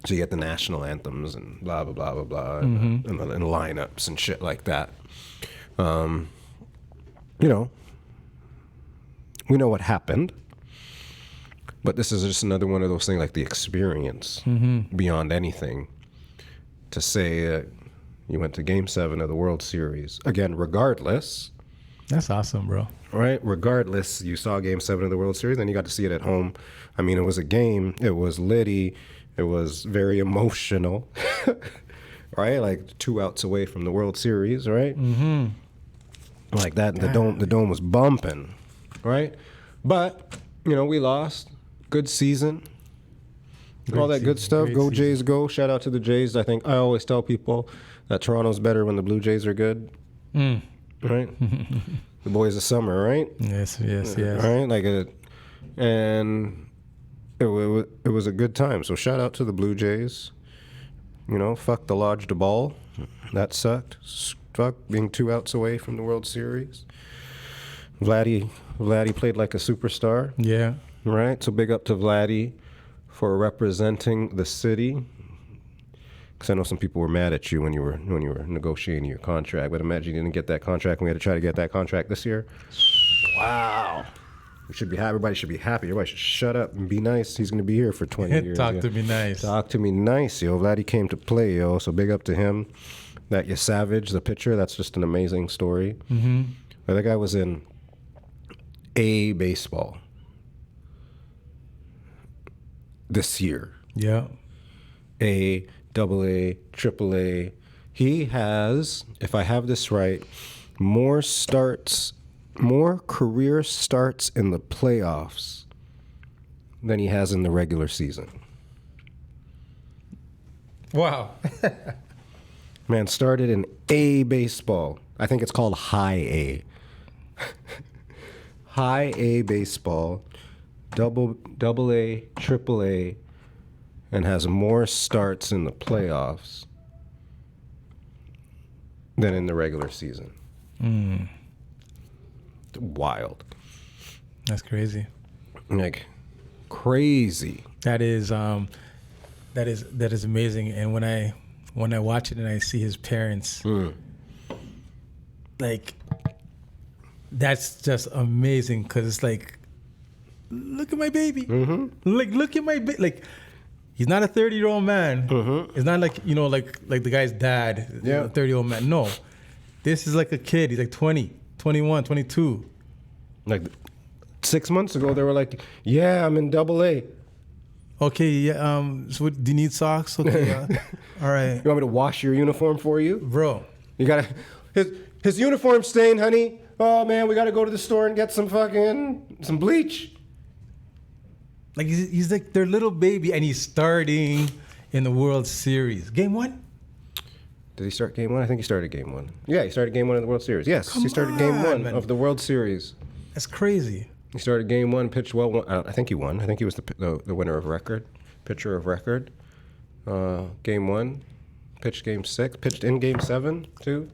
So you get the national anthems and blah, blah, blah, blah, blah, and lineups and shit like that. We know what happened, but this is just another one of those things, like the experience beyond anything. To say that you went to Game 7 of the World Series again, regardless. That's awesome, bro. Right, regardless, you saw Game 7 of the World Series, and you got to see it at home. I mean, it was a game. It was litty. It was very emotional. Right, 2 outs away from the World Series. Right. Like that, the dome was bumping, right? But we lost. Good season, all that good stuff. Go Jays, go! Shout out to the Jays. I think I always tell people that Toronto's better when the Blue Jays are good, right? The boys of summer, right? Yes. Right, and it was a good time. So shout out to the Blue Jays. Fuck the Lodge de Ball, that sucked. Fuck being 2 outs away from the World Series. Vladdy played like a superstar. Yeah. Right. So big up to Vladdy for representing the city. Because I know some people were mad at you when you were negotiating your contract. But imagine you didn't get that contract, and we had to try to get that contract this year. Wow. We should be happy. Everybody should be happy. Everybody should shut up and be nice. He's going to be here for 20 years. Talk to me nice. Talk to me nice, yo. Vladdy came to play, yo. So big up to him. That you Savage, the pitcher, that's just an amazing story. But that guy was in A baseball this year. Yeah. A, AA, AAA. He has, if I have this right, more career starts in the playoffs than he has in the regular season. Wow. Man, started in A baseball. I think it's called high A. High A baseball, double A, triple A, and has more starts in the playoffs than in the regular season. Wild. That's crazy. Crazy. That is amazing. And when I watch it and I see his parents, That's just amazing because it's like, look at my baby. Mm-hmm. Like, look at my baby. Like, he's not a 30-year-old man. Mm-hmm. It's not like, like the guy's dad, Yeah. a 30-year-old man. No. This is like a kid. He's like 20, 21, 22. Like 6 months ago, they were like, "Yeah, I'm in AA." Okay, yeah. So do you need socks? Okay, all right, You want me to wash your uniform for you? bro. You gotta his uniform stained, honey. Oh man, we gotta go to the store and get some bleach. Like he's like their little baby, and he's starting in the World Series. Game 1. Did he start game 1? I think he started game 1. Yeah, he started game 1 of the World Series. Yes, Come he started game on, 1 man. of the World Series. That's crazy. He started game 1, pitched well. I think he won. I think he was the winner of record, pitcher of record. Game 1, pitched game 6, pitched in game 7 too.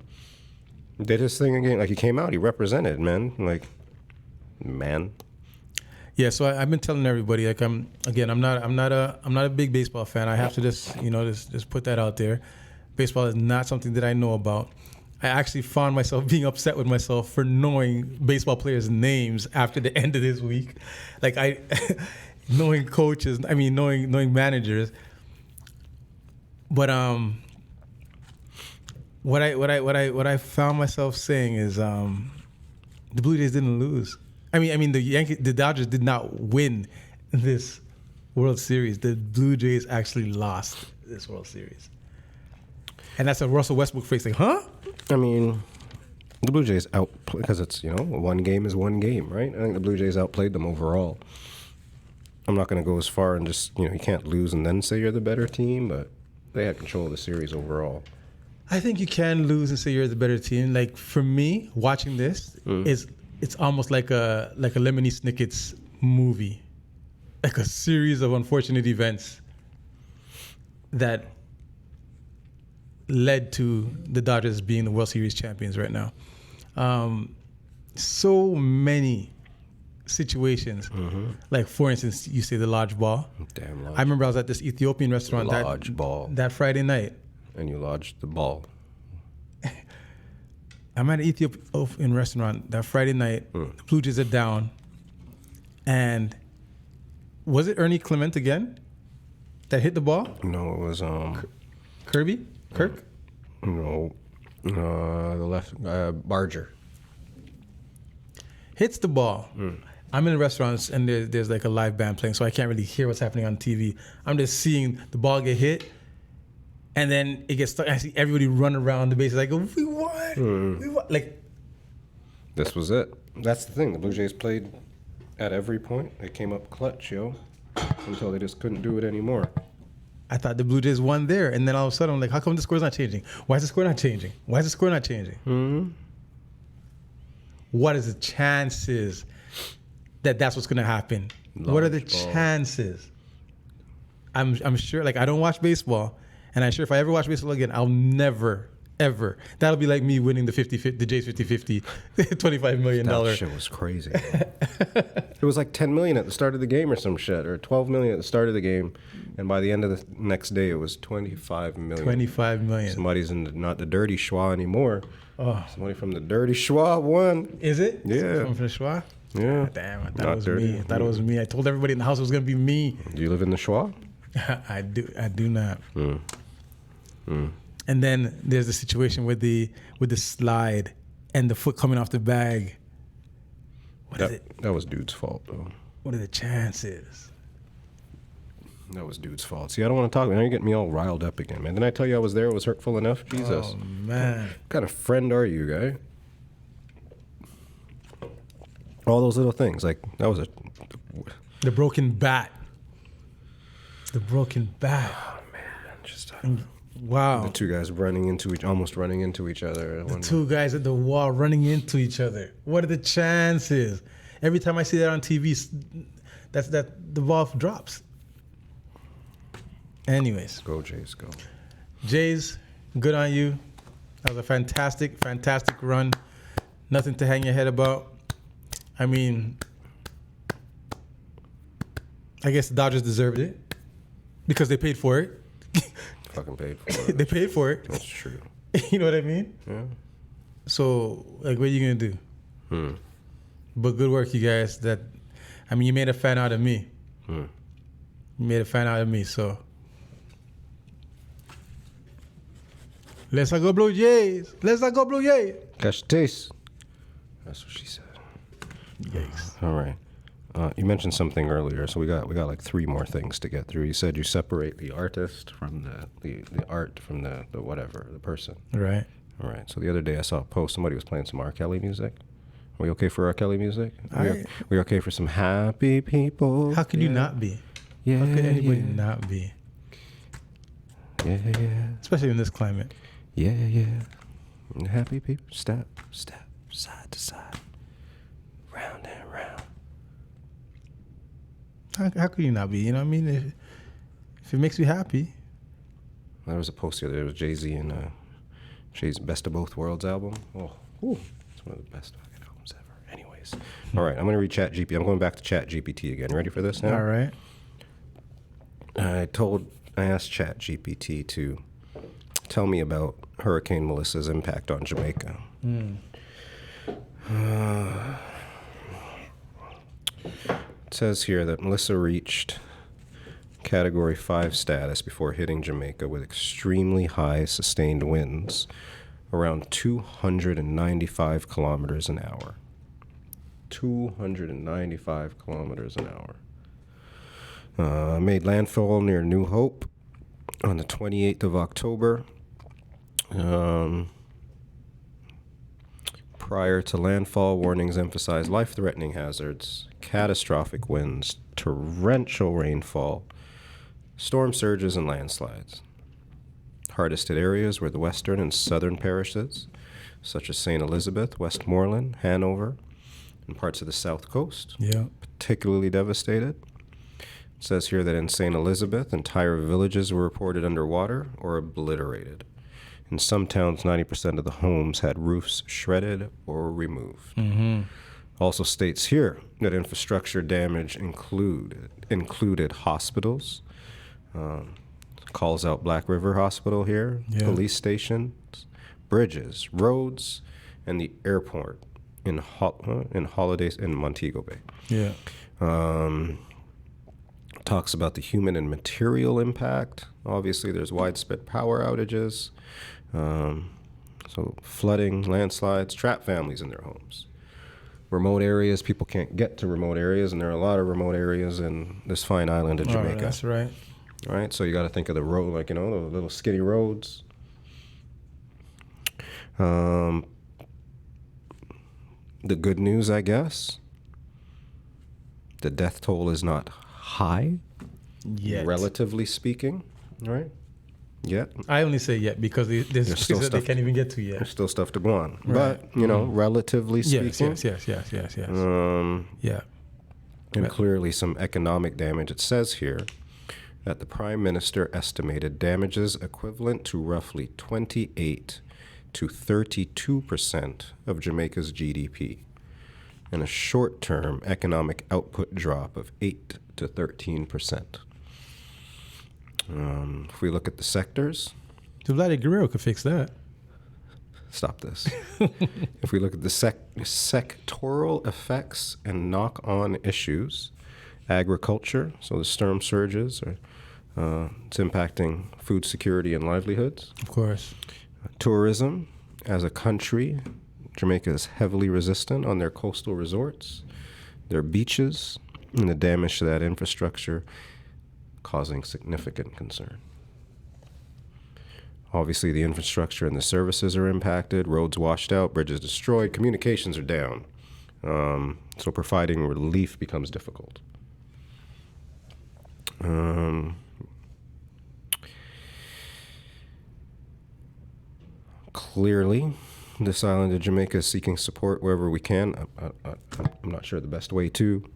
Did his thing again. Like he came out, he represented, man. Yeah, so I've been telling everybody, like I'm not a big baseball fan. I have to just put that out there. Baseball is not something that I know about. I actually found myself being upset with myself for knowing baseball players' names after the end of this week. Like knowing coaches, knowing managers. But what I found myself saying is the Blue Jays didn't lose. The Dodgers did not win this World Series. The Blue Jays actually lost this World Series. And that's a Russell Westbrook face, like, huh? I mean, the Blue Jays outplayed, because it's, one game is one game, right? I think the Blue Jays outplayed them overall. I'm not going to go as far and just, you can't lose and then say you're the better team, but they had control of the series overall. I think you can lose and say you're the better team. Like, for me, watching this, it's almost like a Lemony Snicket's movie. Like a series of unfortunate events that led to the Dodgers being the World Series champions right now. So many situations. Like, for instance, you say the lodge ball. Damn lodge. I remember I was at this Ethiopian restaurant Lodge ball. that Friday night. And you lodged the ball. I'm at an Ethiopian restaurant that Friday night. The Blue Jays are down. And was it Ernie Clement again that hit the ball? No, it was Kirk? No, the left Barger. Hits the ball. I'm in the restaurants and there's like a live band playing, so I can't really hear what's happening on TV. I'm just seeing the ball get hit, and then it gets stuck. I see everybody run around the bases like, we won. We won. Like, This was it. That's the thing. The Blue Jays played at every point. They came up clutch, until they just couldn't do it anymore. I thought the Blue Jays won there, and then all of a sudden I'm like, how come the score's not changing? Why is the score not changing? Why is the score not changing? What is the chances that that's what's going to happen? What are the chances? I'm sure, like, I don't watch baseball, and I'm sure if I ever watch baseball again, I'll never, ever. That'll be like me winning the Jays 50-50, $25 million. That shit was crazy. It was like $10 million at the start of the game or some shit, or $12 million at the start of the game, and by the end of the next day, it was $25 million. $25 million. Somebody's not the dirty schwa anymore. Oh. Somebody from the dirty schwa won. Is it? Yeah. From the Schwa? Yeah. Damn, I thought Not it was dirty. me. I thought it was me. I told everybody in the house it was going to be me. Do you live in the schwa? I do not. And then there's the situation with the slide and the foot coming off the bag. What is it? That was dude's fault, though. What are the chances? That was dude's fault. See, I don't want to talk. Now you're getting me all riled up again, man. Didn't I tell you I was there? It was hurtful enough? Jesus. Oh, man. What kind of friend are you, guy? All those little things. Like, that was The broken bat. The broken bat. Oh, man. Just Wow. the two guys almost running into each other. The two guys at the wall running into each other. What are the chances? Every time I see that on TV, the ball drops. Anyways. Go, Jays, go. Jays, good on you. That was a fantastic run. Nothing to hang your head about. I mean, I guess the Dodgers deserved it because they paid for it. Fucking paid for it. They paid for it. That's true. You know what I mean? Yeah. So, like, what are you going to do? But good work, you guys. You made a fan out of me. You made a fan out of me, so. Let's go Blue Jays. Let's go Blue Jays. Catch the taste. That's what she said. Yikes. All right. You mentioned something earlier, so we got like 3 more things to get through. You said you separate the artist from the art from the whatever, the person. Right. All right. So the other day I saw a post. Somebody was playing some R. Kelly music. Are we okay for R. Kelly music? We okay for some happy people? How could you not be? Yeah. How could anybody not be? Yeah, yeah. Especially in this climate. Yeah, yeah. And happy people. Step, step, side to side. Round and round. How could you not be? You know what I mean? If it makes you happy. There was a post here. There was Jay-Z and Jay's Best of Both Worlds album. Oh, it's one of the best fucking albums ever. Anyways. All right, I'm going to read ChatGPT. I'm going back to ChatGPT again. Ready for this now? All right. I asked ChatGPT to tell me about Hurricane Melissa's impact on Jamaica. It says here that Melissa reached Category 5 status before hitting Jamaica with extremely high sustained winds around 295 kilometers an hour. 295 kilometers an hour. Made landfall near New Hope on the 28th of October. Prior to landfall, warnings emphasized life-threatening hazards, catastrophic winds, torrential rainfall, storm surges, and landslides. Hardest hit areas were the western and southern parishes, such as St. Elizabeth, Westmoreland, Hanover, and parts of the south coast. Yeah. Particularly devastated. It says here that in St. Elizabeth, entire villages were reported underwater or obliterated. In some towns, 90% of the homes had roofs shredded or removed. Also states here that infrastructure damage included hospitals, calls out Black River Hospital here, police stations, bridges, roads, and the airport in Holidays in Montego Bay. Yeah. Talks about the human and material impact. Obviously, there's widespread power outages. So flooding, landslides, trap families in their homes. Remote areas, people can't get to remote areas, and there are a lot of remote areas in this fine island of Jamaica. Oh, that's right. All right, so you got to think of the road, like, the little skinny roads. The good news, I guess, the death toll is not high, Yet. relatively speaking, right? Yet. I only say yet because there's places that they can't even get to yet. There's still stuff to go on. Right. But, relatively speaking. Yes. Yeah. And clearly some economic damage. It says here that the Prime Minister estimated damages equivalent to roughly 28 to 32% of Jamaica's GDP and a short-term economic output drop of 8 to 13%. If we look at the sectors... Vlad Guerrero could fix that. Stop this. If we look at the sectoral effects and knock-on issues, agriculture, so the storm surges, it's impacting food security and livelihoods. Of course. Tourism, as a country, Jamaica is heavily resistant on their coastal resorts, their beaches, and the damage to that infrastructure causing significant concern. Obviously, the infrastructure and the services are impacted, roads washed out, bridges destroyed, communications are down. So providing relief becomes difficult. Clearly, this island of Jamaica is seeking support wherever we can. I'm not sure the best way to,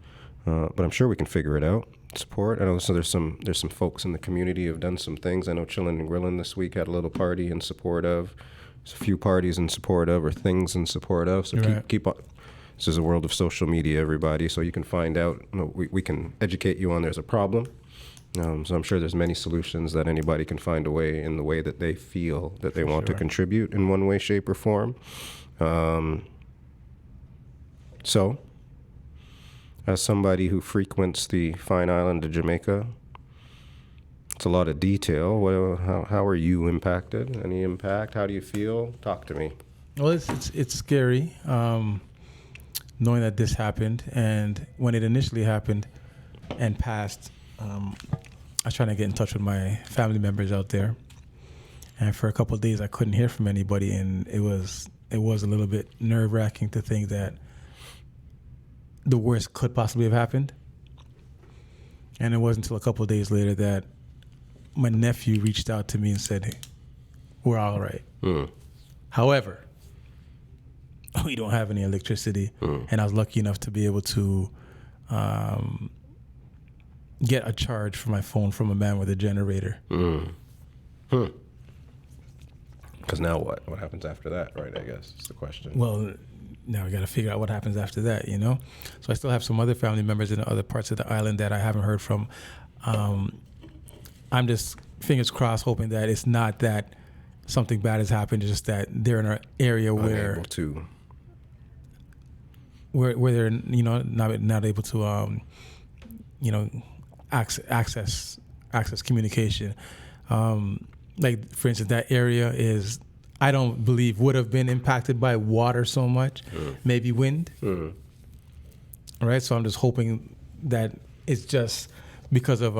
but I'm sure we can figure it out. Support. I know so there's some folks in the community who have done some things. I know Chillin' and Grillin' this week had a little party in support of. There's a few parties in support of or things in support of. So keep on. This is a world of social media, everybody. So you can find out. We can educate you on there's a problem. So I'm sure there's many solutions that anybody can find a way in the way that they feel that they want to contribute in one way, shape, or form. So As somebody who frequents the fine island of Jamaica, it's a lot of detail. How are you impacted? Any impact? How do you feel? Talk to me. Well, it's scary knowing that this happened, and when it initially happened and passed, I was trying to get in touch with my family members out there, and for a couple of days I couldn't hear from anybody, and it was a little bit nerve-wracking to think that the worst could possibly have happened. And it wasn't until a couple of days later that my nephew reached out to me and said, "Hey, we're all right." However, we don't have any electricity, and I was lucky enough to be able to get a charge for my phone from a man with a generator. Because now what? What happens after that, right, I guess, is the question. Well, now we got to figure out what happens after that, you know? So I still have some other family members in other parts of the island that I haven't heard from. I'm just, fingers crossed, hoping that it's not that something bad has happened, it's just that they're in an area where they're, you know, not able to, you know, access communication. Like, for instance, that area is, I don't believe would have been impacted by water so much, maybe wind. Right? So I'm just hoping that it's just because of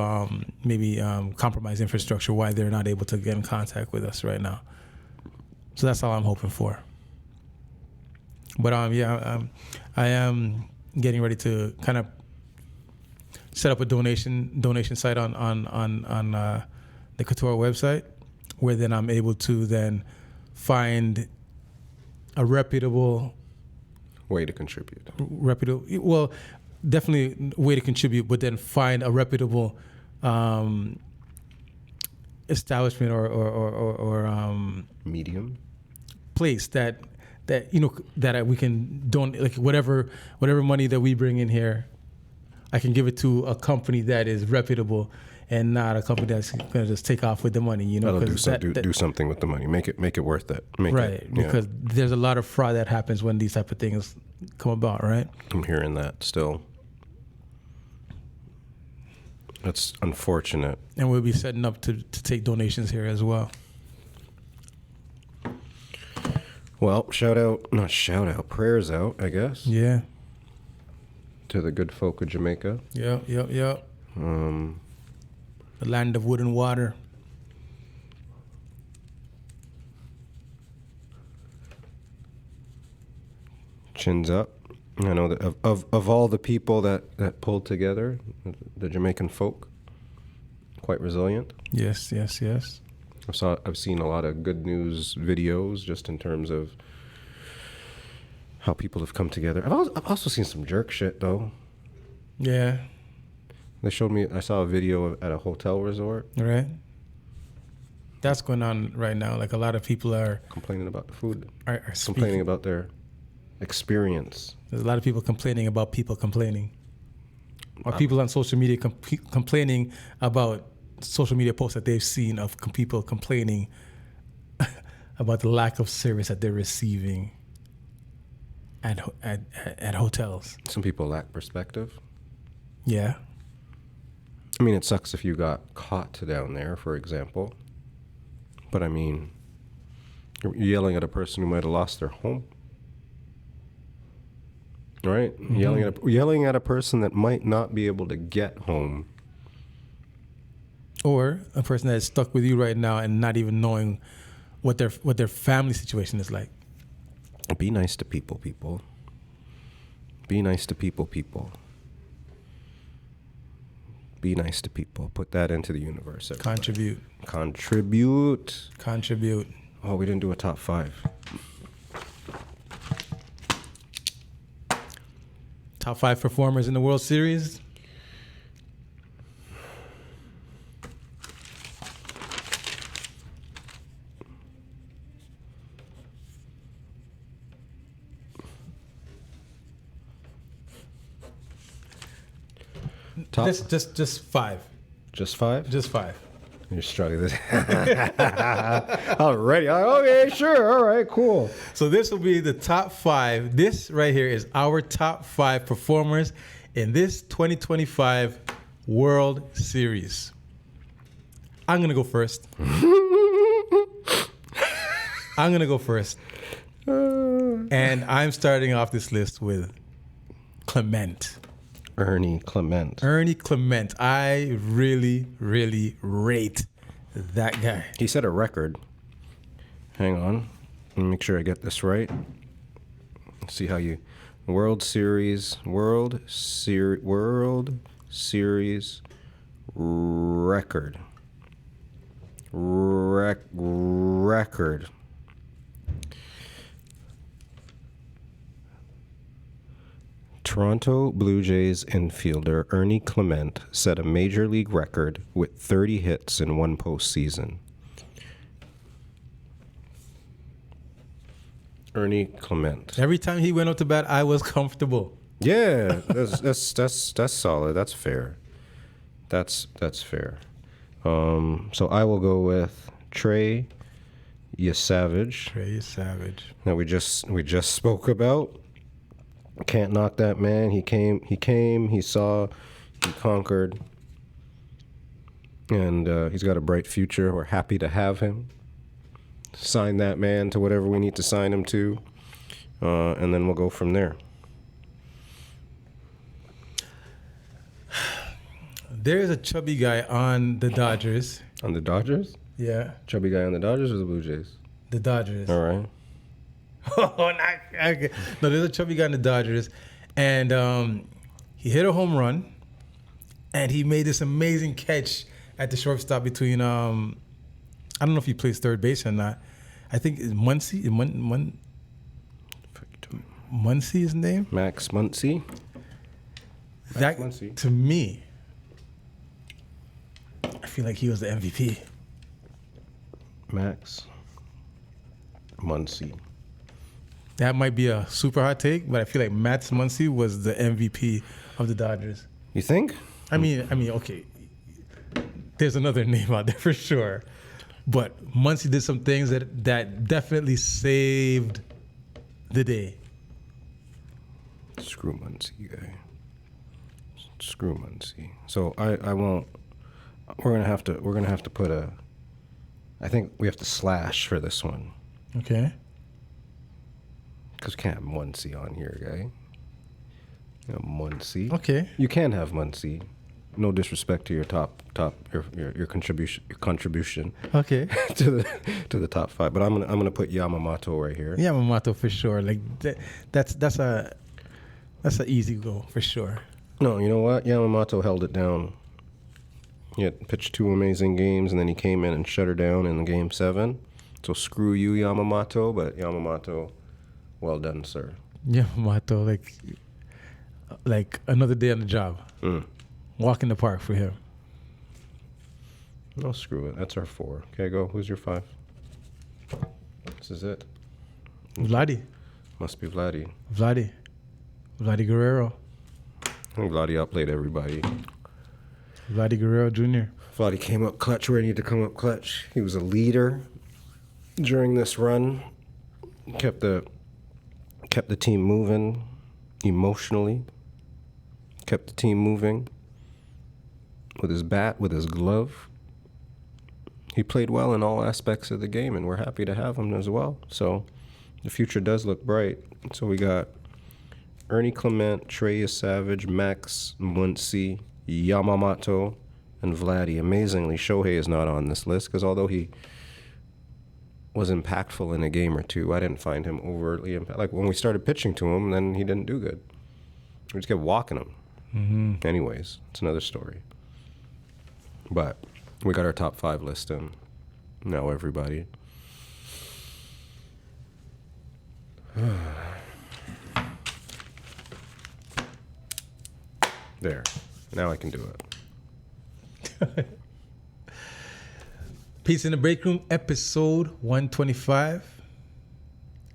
maybe compromised infrastructure why they're not able to get in contact with us right now. So that's all I'm hoping for. But I am getting ready to kind of set up a donation site on the Couture website, where then I'm able to then find a reputable way to contribute. Well, definitely way to contribute, but then find a reputable establishment or medium place that you know that we can donate, like whatever money that we bring in here, I can give it to a company that is reputable and not a company that's going to just take off with the money, you know. Do something with the money. Make it worth it. Because there's a lot of fraud that happens when these type of things come about, right? I'm hearing that still. That's unfortunate. And we'll be setting up to take donations here as well. Well, prayers out, I guess. Yeah. To the good folk of Jamaica. Yep. The land of wood and water. Chins up. I know that of all the people that pulled together, the Jamaican folk, quite resilient. Yes. I've seen a lot of good news videos just in terms of how people have come together. I've also seen some jerk shit though. Yeah. They showed me. I saw a video at a hotel resort. Right. That's going on right now. Like, a lot of people are complaining about the food. Are complaining about their experience. There's a lot of people complaining about people complaining. Or people on social media complaining about social media posts that they've seen of people complaining about the lack of service that they're receiving at hotels. Some people lack perspective. Yeah. I mean, it sucks if you got caught down there, for example. But I mean, you're yelling at a person who might have lost their home. Right? Mm-hmm. Yelling at a person that might not be able to get home. Or a person that is stuck with you right now and not even knowing what their family situation is like. Be nice to people. Be nice to people. Be nice to people. Put that into the universe. Everybody. Contribute. Oh, we didn't do a top 5. Top 5 performers in the World Series. Top? Just 5. Just 5? Just 5. You're struggling this. Already. Okay, sure. All right, cool. So this will be the top 5. This right here is our top 5 performers in this 2025 World Series? I'm going to go first. And I'm starting off this list with Clement. Ernie Clement. Ernie Clement. I really, really rate that guy. He set a record. Hang on. Let me make sure I get this right. Let's see how you... World Series record. Record. Toronto Blue Jays infielder Ernie Clement set a major league record with 30 hits in one postseason. Ernie Clement. Every time he went up to bat, I was comfortable. Yeah, that's solid. That's fair. That's fair. So I will go with Trey Savage. Trey Savage. That we just spoke about. Can't knock that man. He came, he saw, he conquered. And he's got a bright future. We're happy to have him. Sign that man to whatever we need to sign him to. And then we'll go from there. There's a chubby guy on the Dodgers. On the Dodgers? Yeah. Chubby guy on the Dodgers or the Blue Jays? The Dodgers. All right. No, there's a chubby guy in the Dodgers. And he hit a home run. And he made this amazing catch at the shortstop between, I don't know if he plays third base or not. I think it's Muncy. Muncy his name? Max Muncy. That, Muncy. to me, I feel like he was the MVP. Max Muncy. That might be a super hot take, but I feel like Max Muncy was the MVP of the Dodgers. You think? I mean, okay. There's another name out there for sure, but Muncy did some things that definitely saved the day. Screw Muncy guy. Screw Muncy. So I won't. We're gonna have to put a. I think we have to slash for this one. Okay. Because we can't have Muncy on here, guy. You know, Muncy. Okay. You can have Muncy. No disrespect to your your contribution Okay. to the top five, but I'm gonna put Yamamoto right here. Yamamoto for sure. Like that's an easy goal for sure. No, you know what? Yamamoto held it down. He had pitched 2 amazing games, and then he came in and shut her down in Game 7. So screw you, Yamamoto. But Yamamoto, well done, sir. Yamamoto, like another day on the job. Walk in the park for him. No, screw it. That's our 4. Okay, go. Who's your 5? This is it. Vladdy. Must be Vladdy. Vladdy Guerrero. I think Vladdy outplayed everybody. Vladdy Guerrero Jr. Vladdy came up clutch where he needed to come up clutch. He was a leader during this run. Kept the team moving emotionally. Kept the team moving with his bat, with his glove. He played well in all aspects of the game, and we're happy to have him as well. So the future does look bright. So we got Ernie Clement, Trey Savage, Max Muncy, Yamamoto, and Vladdy. Amazingly, Shohei is not on this list because although he was impactful in a game or two, I didn't find him overtly impactful. Like when we started pitching to him, then he didn't do good. We just kept walking him. Mm-hmm. Anyways, it's another story. But we got our top 5 list in. Now everybody. There. Now I can do it. Peace in the Break Room, episode 125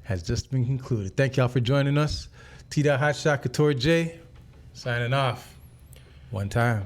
has just been concluded. Thank y'all for joining us. T. Hotshot Couture J, signing off. One time.